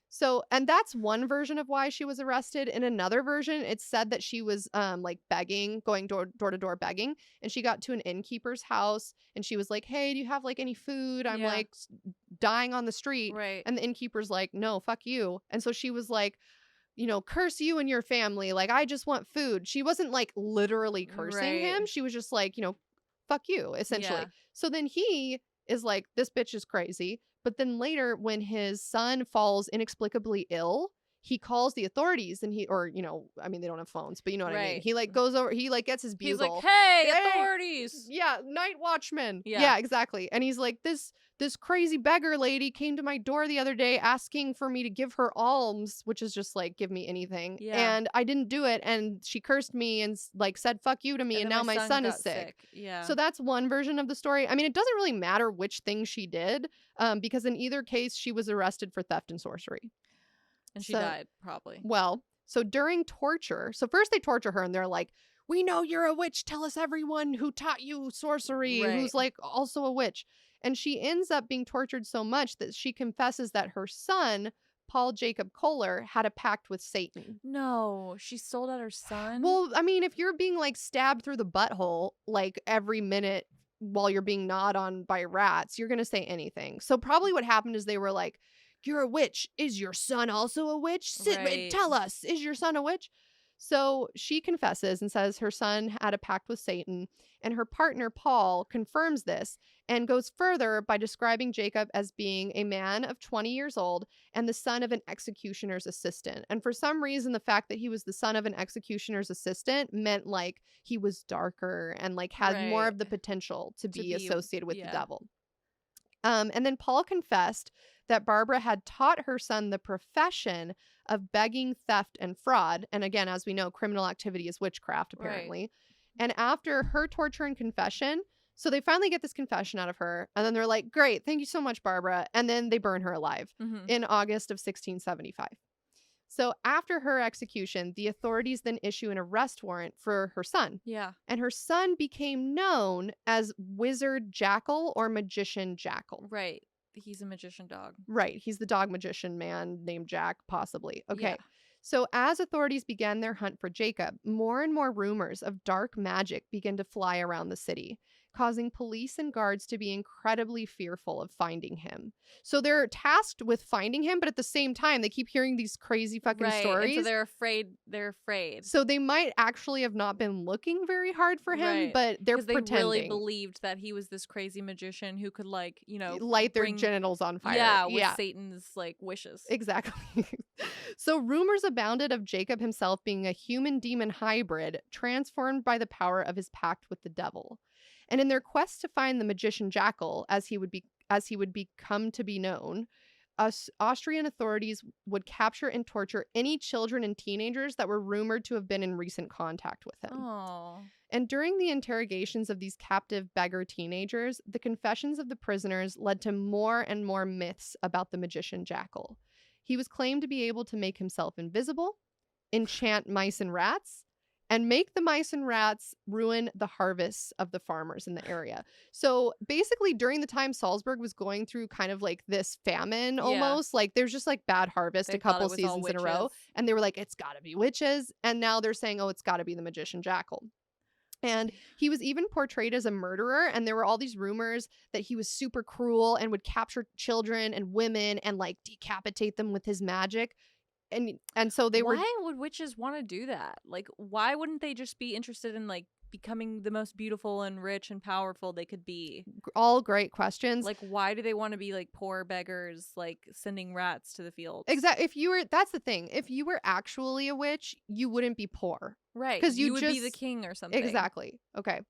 So, and that's one version of why she was arrested. In another version, it's said that she was like begging, going door to door begging. And she got to an innkeeper's house and she was like, hey, do you have like any food? I'm like dying on the street. Right. And the innkeeper's like, no, fuck you. And so she was like, curse you and your family. Like, I just want food. She wasn't like literally cursing him. She was just like, fuck you, essentially. So then he is like, this bitch is crazy. But then later, when his son falls inexplicably ill, he calls the authorities and they don't have phones, but you know what I mean? He like goes over, he like gets his bugle. He's like, hey, authorities. Yeah, night watchman. Yeah, exactly. And he's like, this crazy beggar lady came to my door the other day asking for me to give her alms, which is just like, give me anything. Yeah. And I didn't do it. And she cursed me and like said, fuck you to me. And now my son is sick. Yeah. So that's one version of the story. I mean, it doesn't really matter which thing she did, because in either case, she was arrested for theft and sorcery. And she died, probably. Well, so during torture, so first they torture her and they're like, we know you're a witch. Tell us everyone who taught you sorcery, who's like also a witch. And she ends up being tortured so much that she confesses that her son, Paul Jacob Kohler, had a pact with Satan. No, she sold out her son? Well, I mean, if you're being like stabbed through the butthole like every minute while you're being gnawed on by rats, you're going to say anything. So probably what happened is they were like, you're a witch. Is your son also a witch? Tell us, is your son a witch? So she confesses and says her son had a pact with Satan, and her partner, Paul, confirms this and goes further by describing Jacob as being a man of 20 years old and the son of an executioner's assistant. And for some reason, the fact that he was the son of an executioner's assistant meant like he was darker and like had more of the potential to be associated with the devil. And then Paul confessed that Barbara had taught her son the profession of begging, theft, and fraud. And again, as we know, criminal activity is witchcraft, apparently. And after her torture and confession, so they finally get this confession out of her. And then they're like, great, thank you so much, Barbara. And then they burn her alive in August of 1675. So after her execution, the authorities then issue an arrest warrant for her son. Yeah. And her son became known as Wizard Jackal or Magician Jackal. Right. He's a magician dog. Right. He's the dog magician man named Jack, possibly. Okay. Yeah. So as authorities began their hunt for Jacob, more and more rumors of dark magic began to fly around the city, causing police and guards to be incredibly fearful of finding him. So they're tasked with finding him, but at the same time, they keep hearing these crazy fucking stories. And so they're afraid. So they might actually have not been looking very hard for him, but they're pretending. They really believed that he was this crazy magician who could light their genitals on fire. Yeah, with Satan's wishes. Exactly. So rumors abounded of Jacob himself being a human-demon hybrid transformed by the power of his pact with the devil. And in their quest to find the magician Jackal, as he would become to be known, Austrian authorities would capture and torture any children and teenagers that were rumored to have been in recent contact with him. Aww. And during the interrogations of these captive beggar teenagers, the confessions of the prisoners led to more and more myths about the magician Jackal. He was claimed to be able to make himself invisible, enchant mice and rats, and make the mice and rats ruin the harvests of the farmers in the area. So basically during the time Salzburg was going through kind of like this famine almost, like there's just like bad harvest a couple seasons in a row. And they were like, it's gotta be witches. And now they're saying, oh, it's gotta be the magician Jackal. And he was even portrayed as a murderer. And there were all these rumors that he was super cruel and would capture children and women and like decapitate them with his magic. And so they were. Why would witches want to do that? Like, why wouldn't they just be interested in like becoming the most beautiful and rich and powerful they could be? All great questions. Like, why do they want to be like poor beggars, like sending rats to the fields? Exactly. That's the thing. If you were actually a witch, you wouldn't be poor. Right. Because you would be the king or something. Exactly. Okay.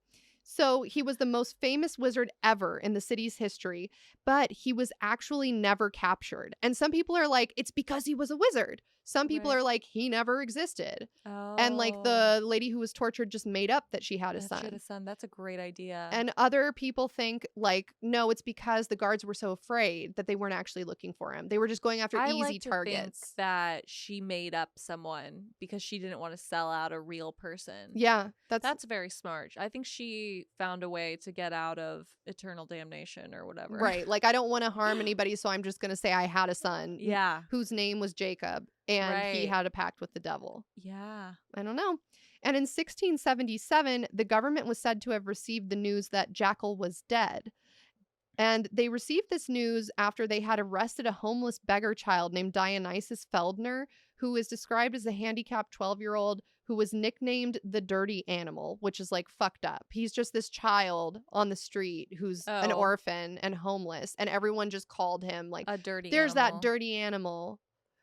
So he was the most famous wizard ever in the city's history, but he was actually never captured. And some people are like, it's because he was a wizard. Some people are like, he never existed. Oh. And like the lady who was tortured just made up that she had a son. She had a son. That's a great idea. And other people think like, no, it's because the guards were so afraid that they weren't actually looking for him. They were just going after easy targets. Think that she made up someone because she didn't want to sell out a real person. Yeah, that's very smart. I think she found a way to get out of eternal damnation or whatever. Right. Like, I don't want to harm anybody, so I'm just going to say I had a son. Yeah. Whose name was Jacob. And he had a pact with the devil. Yeah. I don't know. And in 1677, the government was said to have received the news that Jackal was dead. And they received this news after they had arrested a homeless beggar child named Dionysus Feldner, who is described as a handicapped 12-year-old who was nicknamed the dirty animal, which is like fucked up. He's just this child on the street who's an orphan and homeless, and everyone just called him like a dirty there's animal. That dirty animal.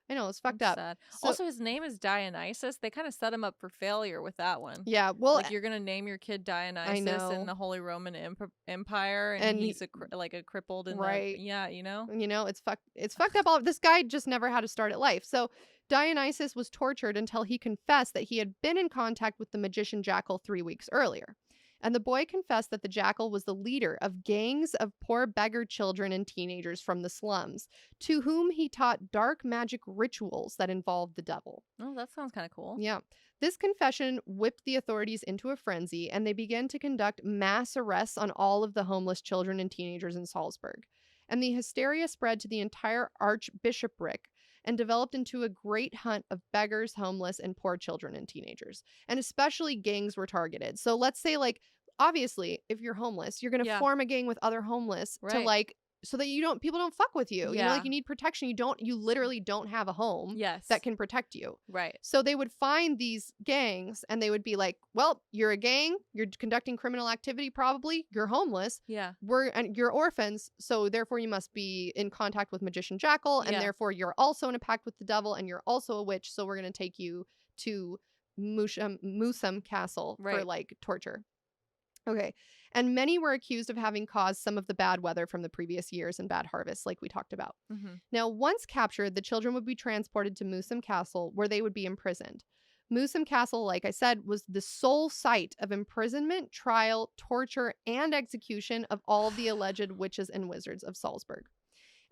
I know, it's fucked up. Sad. So, also, his name is Dionysus. They kind of set him up for failure with that one. Yeah, well, like you're gonna name your kid Dionysus in the Holy Roman Empire, and he's a crippled in right. Yeah, you know, it's fucked up. This guy just never had a start at life. So Dionysus was tortured until he confessed that he had been in contact with the magician Jackal 3 weeks earlier. And the boy confessed that the Jackal was the leader of gangs of poor beggar children and teenagers from the slums, to whom he taught dark magic rituals that involved the devil. Oh, that sounds kind of cool. Yeah. This confession whipped the authorities into a frenzy, and they began to conduct mass arrests on all of the homeless children and teenagers in Salzburg. And the hysteria spread to the entire archbishopric and developed into a great hunt of beggars, homeless, and poor children and teenagers. And especially gangs were targeted. So let's say, like, obviously, if you're homeless, you're going to form a gang with other homeless to, like, so that people don't fuck with you. You know, like, you need protection. You literally don't have a home that can protect you. Right. So they would find these gangs and they would be like, well, you're a gang, you're conducting criminal activity, probably, you're homeless. Yeah. And you're orphans, so therefore you must be in contact with Magician Jackal, and therefore you're also in a pact with the devil, and you're also a witch, so we're going to take you to Moosham Castle for, like, torture. Okay. And many were accused of having caused some of the bad weather from the previous years and bad harvests, like we talked about. Mm-hmm. Now, once captured, the children would be transported to Moosham Castle, where they would be imprisoned. Moosham Castle, like I said, was the sole site of imprisonment, trial, torture, and execution of all the alleged witches and wizards of Salzburg.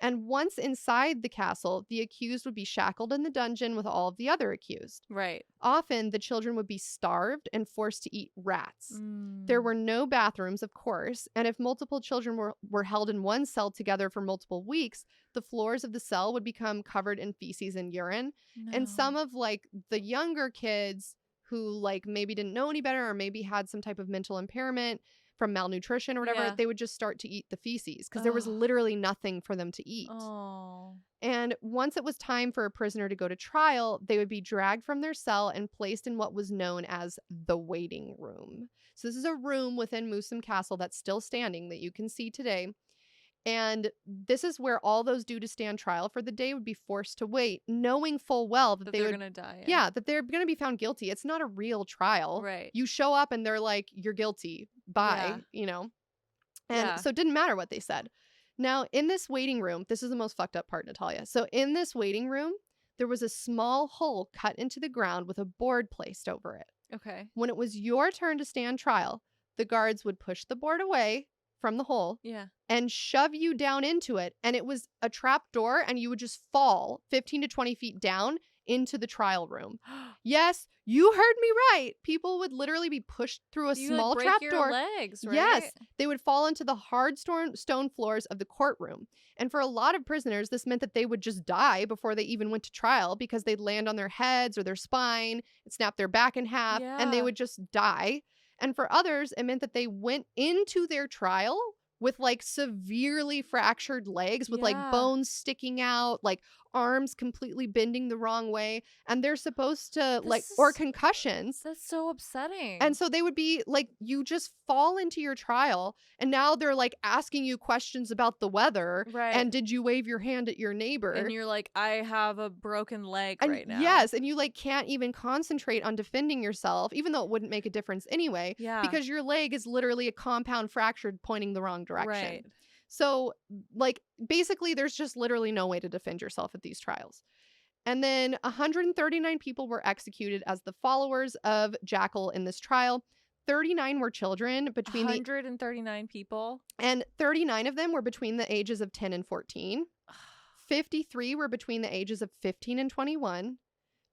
And once inside the castle, the accused would be shackled in the dungeon with all of the other accused. Right. Often, the children would be starved and forced to eat rats. There were no bathrooms, of course, and if multiple children were held in one cell together for multiple weeks, the floors of the cell would become covered in feces and urine. No. And some of, like, the younger kids who, like, maybe didn't know any better or maybe had some type of mental impairment from malnutrition or whatever, they would just start to eat the feces because there was literally nothing for them to eat. And once it was time for a prisoner to go to trial, they would be dragged from their cell and placed in what was known as the waiting room. So this is a room within Moosham Castle that's still standing that you can see today. And this is where all those due to stand trial for the day would be forced to wait, knowing full well that they're going to die. Yeah, that they're going to be found guilty. It's not a real trial. Right. You show up and they're like, you're guilty. Bye, you know. And so it didn't matter what they said. Now, in this waiting room, this is the most fucked up part, Natalia. So in this waiting room, there was a small hole cut into the ground with a board placed over it. Okay. When it was your turn to stand trial, the guards would push the board away from the hole and shove you down into it, and it was a trap door, and you would just fall 15 to 20 feet down into the trial room. Yes, you heard me right. People would literally be pushed through a small trap door. Legs, right? Yes, they would fall into the hard stone floors of the courtroom. And for a lot of prisoners, this meant that they would just die before they even went to trial because they'd land on their heads or their spine, and snap their back in half, and they would just die. And for others, it meant that they went into their trial with, like, severely fractured legs with like bones sticking out, like arms completely bending the wrong way, and they're supposed to or concussions. That's so upsetting. And so they would be like, you just fall into your trial, and now they're like asking you questions about the weather, and did you wave your hand at your neighbor, and you're like, I have a broken leg right now. Yes, and you like can't even concentrate on defending yourself, even though it wouldn't make a difference anyway, because your leg is literally a compound fractured pointing the wrong direction. Right. So, like, basically, there's just literally no way to defend yourself at these trials. And then 139 people were executed as the followers of Jackal in this trial. 39 were children between 139 people. And 39 of them were between the ages of 10 and 14. 53 were between the ages of 15 and 21.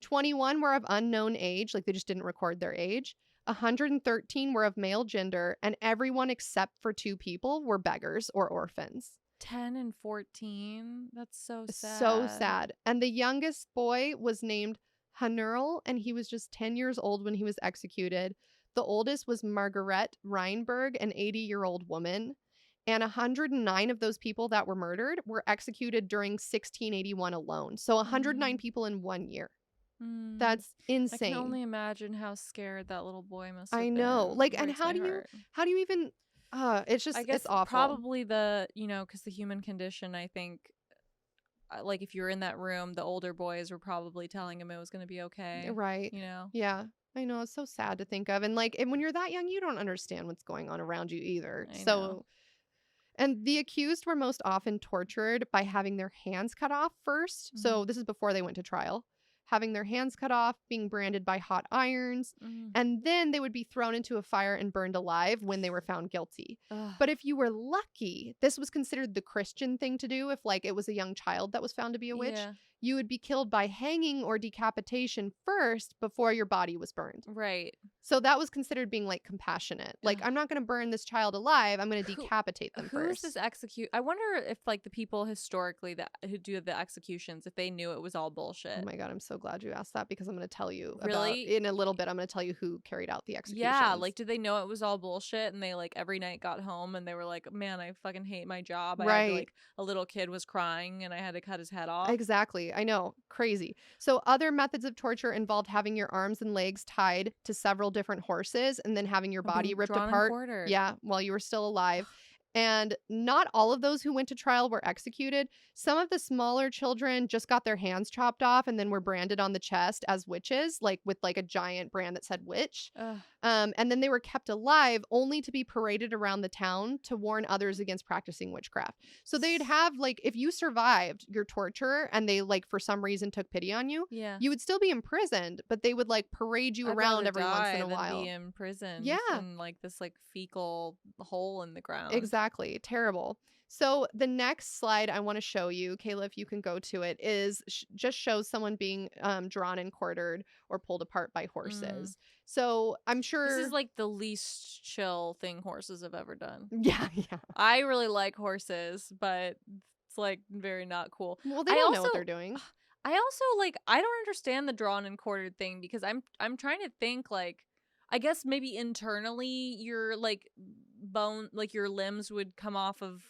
21 were of unknown age, like they just didn't record their age. 113 were of male gender, and everyone except for 2 people were beggars or orphans. 10 and 14? That's so sad. So sad. And the youngest boy was named Hanurl, and he was just 10 years old when he was executed. The oldest was Margaret Reinberg, an 80-year-old woman. And 109 of those people that were murdered were executed during 1681 alone. So 109 people in 1 year. That's insane. I can only imagine how scared that little boy must have been. I know. Like, and how do you even, it's just, I guess it's awful. Probably because the human condition, I think, like if you're in that room, the older boys were probably telling him it was going to be okay. Right. Yeah. I know. It's so sad to think of. And like, and when you're that young, you don't understand what's going on around you either. I know. And the accused were most often tortured by having their hands cut off first. So this is before they went to trial. Having their hands cut off, being branded by hot irons, and then they would be thrown into a fire and burned alive when they were found guilty. But if you were lucky, this was considered the Christian thing to do if like it was a young child that was found to be a witch. Yeah. You would be killed by hanging or decapitation first before your body was burned. Right. So that was considered being like compassionate. Like, I'm not going to burn this child alive. I'm going to decapitate them first. Who is this I wonder if like the people historically who do the executions, if they knew it was all bullshit. Oh my God, I'm so glad you asked that because I'm going to tell you really in a little bit. I'm going to tell you who carried out the executions. Yeah, like did they know it was all bullshit and they like every night got home and they were like, man, I fucking hate my job. I had to, like a little kid was crying and I had to cut his head off. Exactly. I know. Crazy. So other methods of torture involved having your arms and legs tied to several different horses and then having your body ripped apart. Yeah, while you were still alive. And not all of those who went to trial were executed. Some of the smaller children just got their hands chopped off and then were branded on the chest as witches, like with like a giant brand that said witch. And then they were kept alive only to be paraded around the town to warn others against practicing witchcraft. So they'd have like, if you survived your torture and they like for some reason took pity on you, you would still be imprisoned, but they would like parade you around every once in a while. Be imprisoned in like this like fecal hole in the ground. Exactly. Terrible. So the next slide I want to show you, Kayla, if you can go to it, is just shows someone being drawn and quartered or pulled apart by horses. So I'm sure this is like the least chill thing horses have ever done. Yeah. I really like horses, but it's like very not cool. Well, they don't know what they're doing. I also like I don't understand the drawn and quartered thing because I'm trying to think like I guess maybe internally your like bone like your limbs would come off of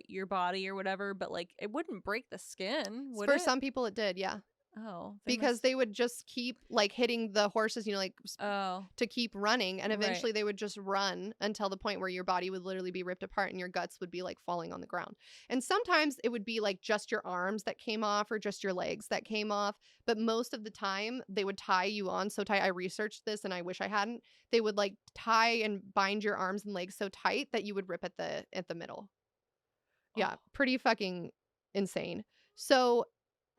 your body or whatever, but like it wouldn't break the skin, would it? For some people it did, yeah. Oh, because they would just keep like hitting the horses, you know, like to keep running, and eventually they would just run until the point where your body would literally be ripped apart and your guts would be like falling on the ground. And sometimes it would be like just your arms that came off or just your legs that came off, but most of the time they would tie you on so tight. I researched this and I wish I hadn't. They would like tie and bind your arms and legs so tight that you would rip at the middle. Yeah, pretty fucking insane. So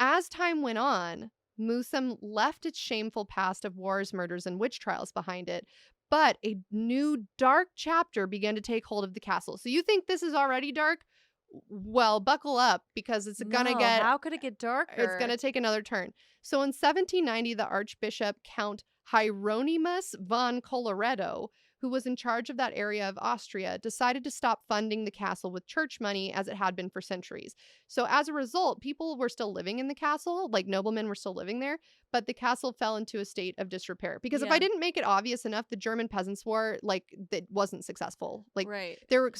as time went on, Moosham left its shameful past of wars, murders, and witch trials behind it, but a new dark chapter began to take hold of the castle. So you think this is already dark? Well, buckle up because it's gonna get... How could it get darker? It's gonna take another turn. So in 1790, the Archbishop Count Hieronymus von Colloredo, who was in charge of that area of Austria, decided to stop funding the castle with church money as it had been for centuries. So as a result, people were still living in the castle, like noblemen were still living there, but the castle fell into a state of disrepair. Because if I didn't make it obvious enough, the German Peasants War, like, that wasn't successful. Like, there were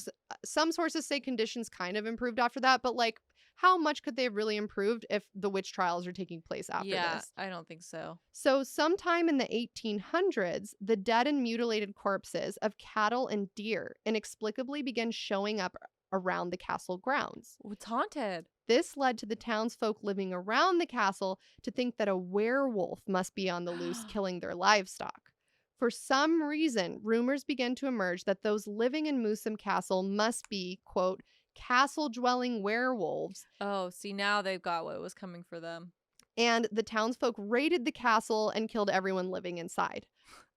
some sources say conditions kind of improved after that, but like, how much could they have really improved if the witch trials are taking place after this? Yeah, I don't think so. So sometime in the 1800s, the dead and mutilated corpses of cattle and deer inexplicably began showing up around the castle grounds. It's haunted. This led to the townsfolk living around the castle to think that a werewolf must be on the loose killing their livestock. For some reason, rumors began to emerge that those living in Moosham Castle must be, quote, castle-dwelling werewolves. Oh, see, now they've got what was coming for them. And the townsfolk raided the castle and killed everyone living inside.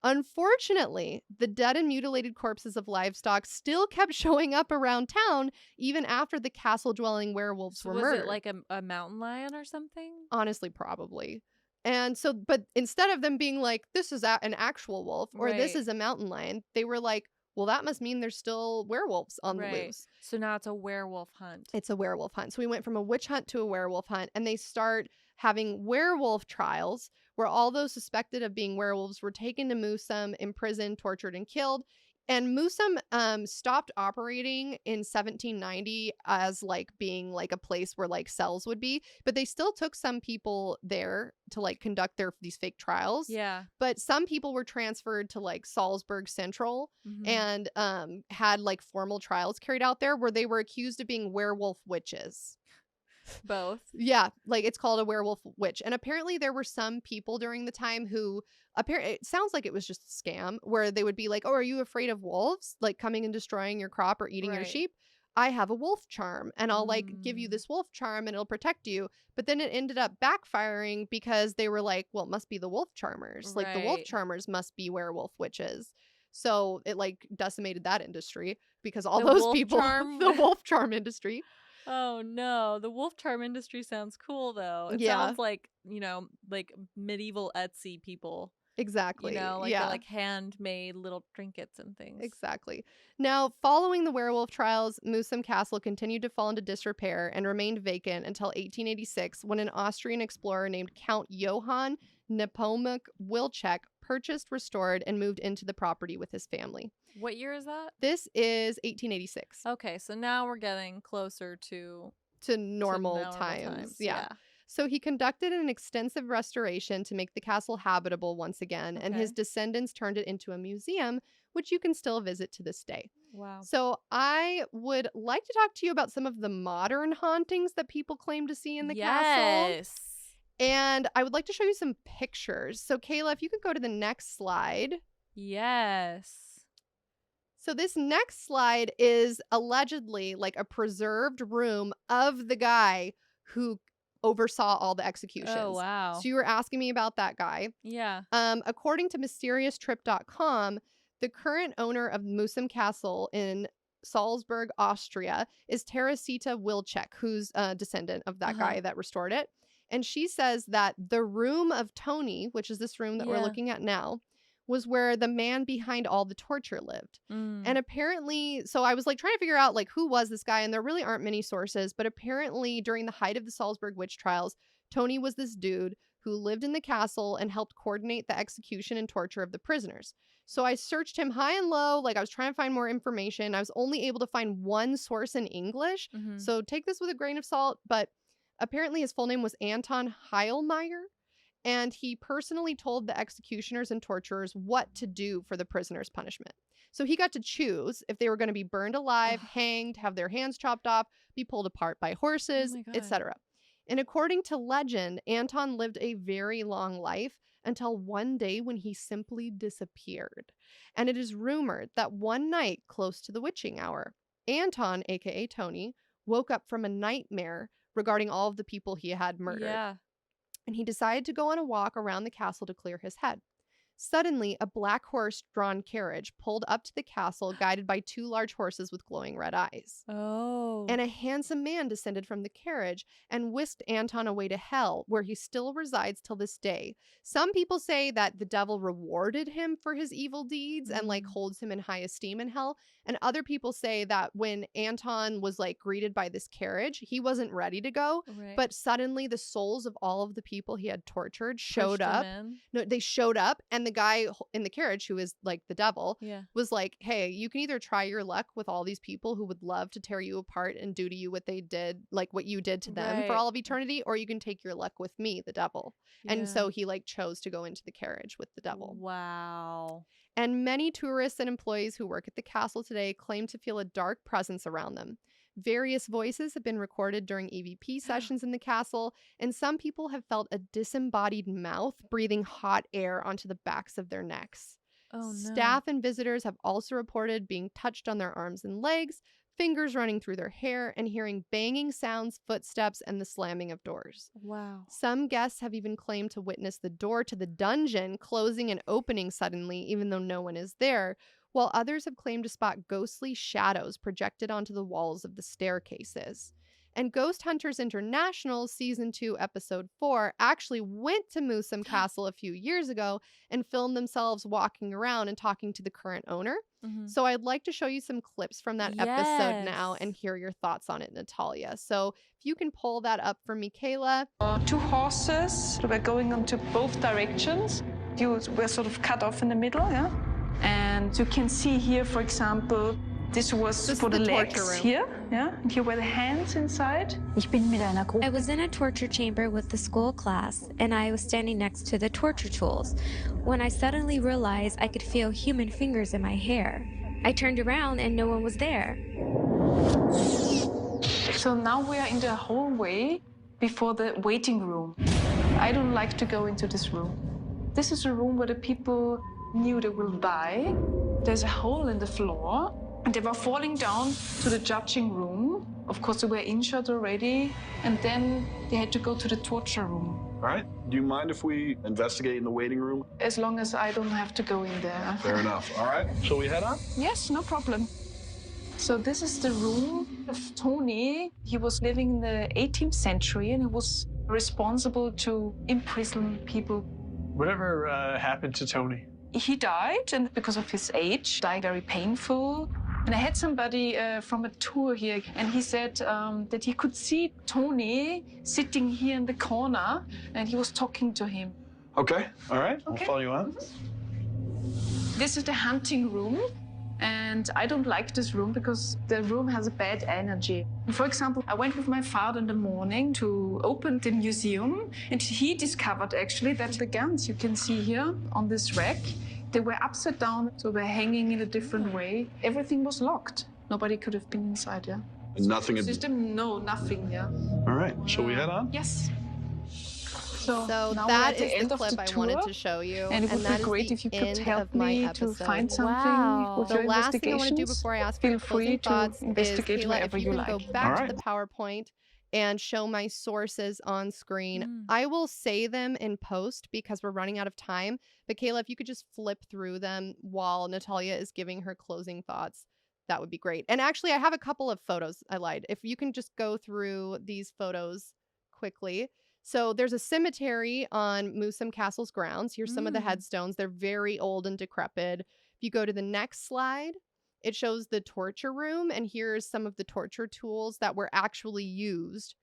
Unfortunately, the dead and mutilated corpses of livestock still kept showing up around town even after the castle-dwelling werewolves were murdered. Was it like a mountain lion or something? Honestly, probably. And so, but instead of them being like, this is an actual wolf or this is a mountain lion, they were like, well, that must mean there's still werewolves on the loose. So now it's a werewolf hunt. It's a werewolf hunt. So we went from a witch hunt to a werewolf hunt, and they start having werewolf trials where all those suspected of being werewolves were taken to Moosham, imprisoned, tortured, and killed. And Moosham stopped operating in 1790 as like being like a place where like cells would be, but they still took some people there to like conduct these fake trials. Yeah. But some people were transferred to like Salzburg Central and had like formal trials carried out there where they were accused of being werewolf witches. Both. Yeah, like it's called a werewolf witch. And apparently there were some people during the time who it sounds like it was just a scam where they would be like, oh, are you afraid of wolves like coming and destroying your crop or eating your sheep? I have a wolf charm and I'll like give you this wolf charm and it'll protect you. But then it ended up backfiring because they were like, well, it must be the wolf charmers. Like the wolf charmers must be werewolf witches. So it like decimated that industry because all those people, the wolf charm industry. Oh no, the wolf charm industry sounds cool though. It sounds like, you know, like medieval Etsy people. Exactly. You know, like the, like handmade little trinkets and things. Exactly. Now, following the werewolf trials, Moosham Castle continued to fall into disrepair and remained vacant until 1886 when an Austrian explorer named Count Johann Nepomuk Wilczek purchased, restored, and moved into the property with his family. What year is that? This is 1886. Okay, so now we're getting closer to normal times. Yeah. So he conducted an extensive restoration to make the castle habitable once again, and his descendants turned it into a museum, which you can still visit to this day. Wow. So I would like to talk to you about some of the modern hauntings that people claim to see in the castle. And I would like to show you some pictures. So Kayla, if you could go to the next slide. Yes. So this next slide is allegedly like a preserved room of the guy who oversaw all the executions. Oh, wow. So you were asking me about that guy. Yeah. According to mysteriostrip.com, the current owner of Moosham Castle in Salzburg, Austria, is Teresita Wilczek, who's a descendant of that guy that restored it. And she says that the room of Tony, which is this room that we're looking at now, was where the man behind all the torture lived. And apparently, so I was like trying to figure out like who was this guy, and there really aren't many sources, but apparently during the height of the Salzburg witch trials, Tony was this dude who lived in the castle and helped coordinate the execution and torture of the prisoners. So I searched him high and low, like I was trying to find more information. I was only able to find one source in English, so take this with a grain of salt, but apparently his full name was Anton Heilmeyer. And he personally told the executioners and torturers what to do for the prisoners' punishment. So he got to choose if they were going to be burned alive, hanged, have their hands chopped off, be pulled apart by horses, etc. And according to legend, Anton lived a very long life until one day when he simply disappeared. And it is rumored that one night close to the witching hour, Anton, aka Tony, woke up from a nightmare regarding all of the people he had murdered. Yeah. And he decided to go on a walk around the castle to clear his head. Suddenly, a black horse-drawn carriage pulled up to the castle, guided by two large horses with glowing red eyes. Oh. And a handsome man descended from the carriage and whisked Anton away to hell, where he still resides till this day. Some people say that the devil rewarded him for his evil deeds and like holds him in high esteem in hell. And other people say that when Anton was like greeted by this carriage, he wasn't ready to go, but suddenly the souls of all of the people he had tortured showed up. No, they showed up, and the guy in the carriage, who is like the devil, was like, hey, you can either try your luck with all these people who would love to tear you apart and do to you what they did, like what you did to them for all of eternity, or you can take your luck with me, the devil. And so he like chose to go into the carriage with the devil. Wow. And many tourists and employees who work at the castle today claim to feel a dark presence around them. Various voices have been recorded during EVP sessions in the castle, and some people have felt a disembodied mouth breathing hot air onto the backs of their necks. Oh, no. Staff and visitors have also reported being touched on their arms and legs, fingers running through their hair, and hearing banging sounds, footsteps, and the slamming of doors. Wow. Some guests have even claimed to witness the door to the dungeon closing and opening suddenly, even though no one is there, while others have claimed to spot ghostly shadows projected onto the walls of the staircases. And Ghost Hunters International Season 2, Episode 4 actually went to Moosham Castle a few years ago and filmed themselves walking around and talking to the current owner. So I'd like to show you some clips from that episode now and hear your thoughts on it, Natalia. So if you can pull that up for me, Kayla. Two horses were going into both directions. You were sort of cut off in the middle, yeah? And And you can see here, for example, this was for the legs here, yeah, and here were the hands inside. I was in a torture chamber with the school class, and I was standing next to the torture tools when I suddenly realized I could feel human fingers in my hair. I turned around and no one was there. So now we are in the hallway before the waiting room. I don't like to go into this room. This is a room where the people knew they will die. There's a hole in the floor. And they were falling down to the judging room. Of course, they were injured already. And then they had to go to the torture room. All right. Do you mind if we investigate in the waiting room? As long as I don't have to go in there. Fair enough. All right. Shall we head on? Yes, no problem. So this is the room of Tony. He was living in the 18th century and he was responsible to imprison people. Whatever happened to Tony? He died, and because of his age, died very painful. And I had somebody from a tour here, and he said that he could see Tony sitting here in the corner, and he was talking to him. Okay, all right, I'll follow you on. This is the hunting room, and I don't like this room because the room has a bad energy. For example, I went with my father in the morning to open the museum, and he discovered actually that the guns you can see here on this rack, they were upside down, so they were hanging in a different way. Everything was locked. Nobody could have been inside, yeah. And nothing had... System, no, nothing, yeah. All right, shall we head on? Yes. So that is the clip I wanted to show you. And it would be great if you could help me to find something with your the last thing I want to do investigations. before I ask Feel your free closing to thoughts investigate is, Kayla, wherever if you you can like. go back All to the PowerPoint and show my sources on screen. I will say them in post because we're running out of time. But Kayla, if you could just flip through them while Natalia is giving her closing thoughts, that would be great. And actually, I have a couple of photos. I lied. If you can just go through these photos quickly. So there's a cemetery on Moosham Castle's grounds. Here's some of the headstones. They're very old and decrepit. If you go to the next slide, it shows the torture room. And here's some of the torture tools that were actually used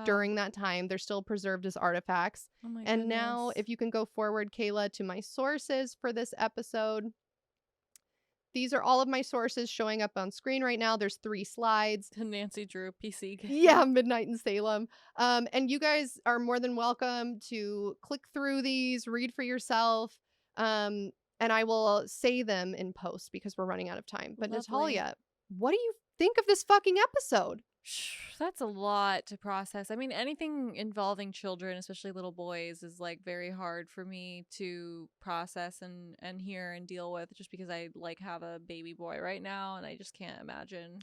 during that time. They're still preserved as artifacts. Oh my and goodness. now, if you can go forward, Kayla, to my sources for this episode. These are all of my sources showing up on screen right now. There's 3 slides. Nancy Drew PC. Yeah, Midnight in Salem. And you guys are more than welcome to click through these, read for yourself. And I will say them in post because we're running out of time. But Lovely. Natalia, what do you think of this fucking episode? That's a lot to process. I mean, anything involving children, especially little boys, is like very hard for me to process and hear and deal with, just because I like have a baby boy right now and I just can't imagine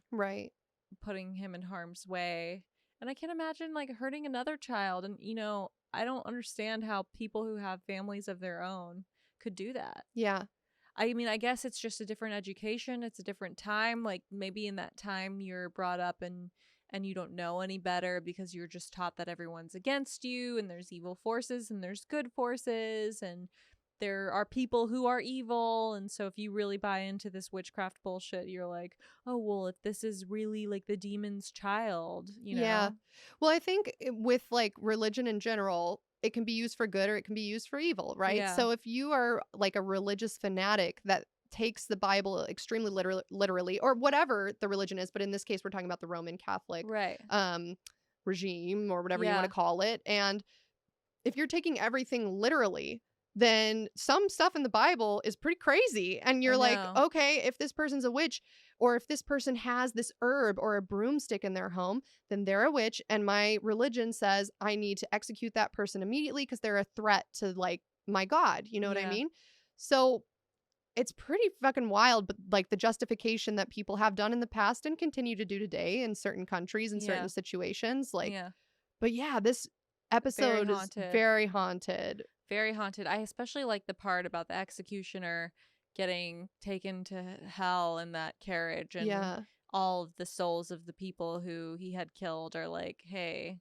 putting him in harm's way. And I can't imagine like hurting another child. And, you know, I don't understand how people who have families of their own could do that. Yeah. I mean, I guess it's just a different education. It's a different time. Like maybe in that time you're brought up and you don't know any better because you're just taught that everyone's against you and there's evil forces and there's good forces and there are people who are evil. And so if you really buy into this witchcraft bullshit, you're like, oh, well, if this is really like the demon's child, you know? Yeah. Well, I think with like religion in general, it can be used for good or it can be used for evil, right? Yeah. So if you are like a religious fanatic that takes the Bible extremely literally, or whatever the religion is, but in this case, we're talking about the Roman Catholic regime or whatever you want to call it. And if you're taking everything literally, then some stuff in the Bible is pretty crazy. And you're like, okay, if this person's a witch or if this person has this herb or a broomstick in their home, then they're a witch. And my religion says I need to execute that person immediately because they're a threat to like my God. You know what I mean? So it's pretty fucking wild, but like the justification that people have done in the past and continue to do today in certain countries and certain situations. Like, but yeah, this episode is very haunted. Very haunted. I especially like the part about the executioner getting taken to hell in that carriage and all of the souls of the people who he had killed are like, hey,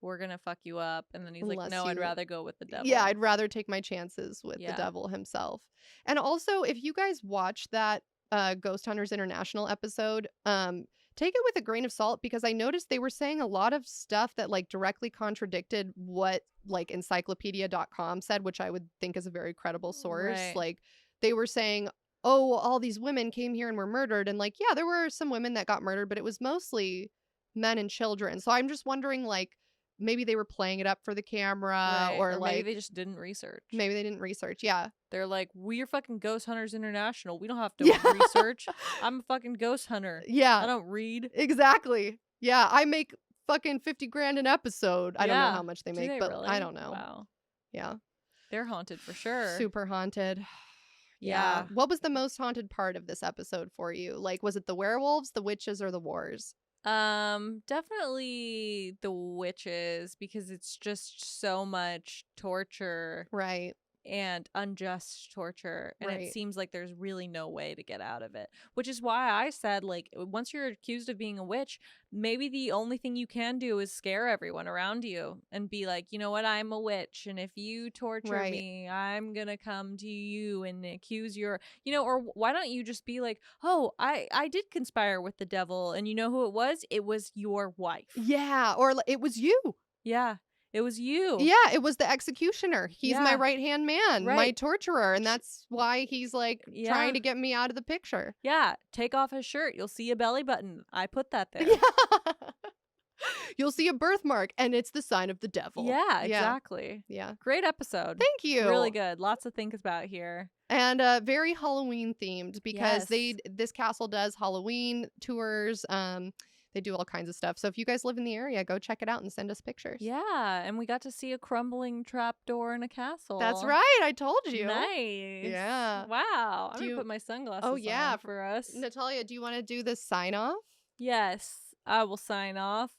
we're gonna fuck you up. And then he's like, no, I'd rather go with the devil. Yeah, I'd rather take my chances with the devil himself. And also, if you guys watch that Ghost Hunters International episode, take it with a grain of salt because I noticed they were saying a lot of stuff that like directly contradicted what like encyclopedia.com said, which I would think is a very credible source. Like they were saying oh, all these women came here and were murdered. And like, yeah, there were some women that got murdered, but it was mostly men and children. So I'm just wondering, like, maybe they were playing it up for the camera, Right. or Or like maybe they just didn't research. maybe they didn't research. Yeah. They're like, we're fucking Ghost Hunters International. We don't have to Yeah. research. I'm a fucking ghost hunter. I Yeah. don't read. Exactly. Yeah. I make fucking 50 grand an episode. I don't know Yeah. how much they Do make, they but really? I don't know. Wow. Yeah. They're haunted for sure. Super haunted. Yeah. What was the most haunted part of this episode for you? Like, was it the werewolves, the witches, or the wars? Definitely the witches, because it's just so much torture Right. and unjust torture, and Right. it seems like there's really no way to get out of it, which is why I said, like, once you're accused of being a witch, maybe the only thing you can do is scare everyone around you and be like, you know what, I'm a witch, and if you torture Right. me, I'm gonna come to you and accuse your, you know, or why don't you just be like, oh, I did conspire with the devil, and you know who it was your wife. Yeah. Or it was you. Yeah, it was you. Yeah. It was the executioner. He's my Yeah. right-hand man, my Right. torturer. And that's why he's like Yeah. trying to get me out of the picture. Yeah, take off his shirt. You'll see a belly button. I put that there. Yeah. You'll see a birthmark, and it's the sign of the devil. Yeah, exactly. Yeah. Great episode. Thank you. Really good. Lots to think about here. And very Halloween themed, because Yes. this castle does Halloween tours. They do all kinds of stuff. So if you guys live in the area, go check it out and send us pictures. Yeah, and we got to see a crumbling trapdoor in a castle. That's right. I told you. Nice. Yeah. Wow. I'm Do going you- to put my sunglasses Oh, yeah, on for us. Natalia, do you want to do the sign off? Yes, I will sign off.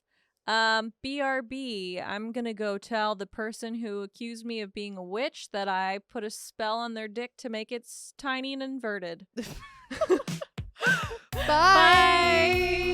BRB, I'm going to go tell the person who accused me of being a witch that I put a spell on their dick to make it tiny and inverted. Bye.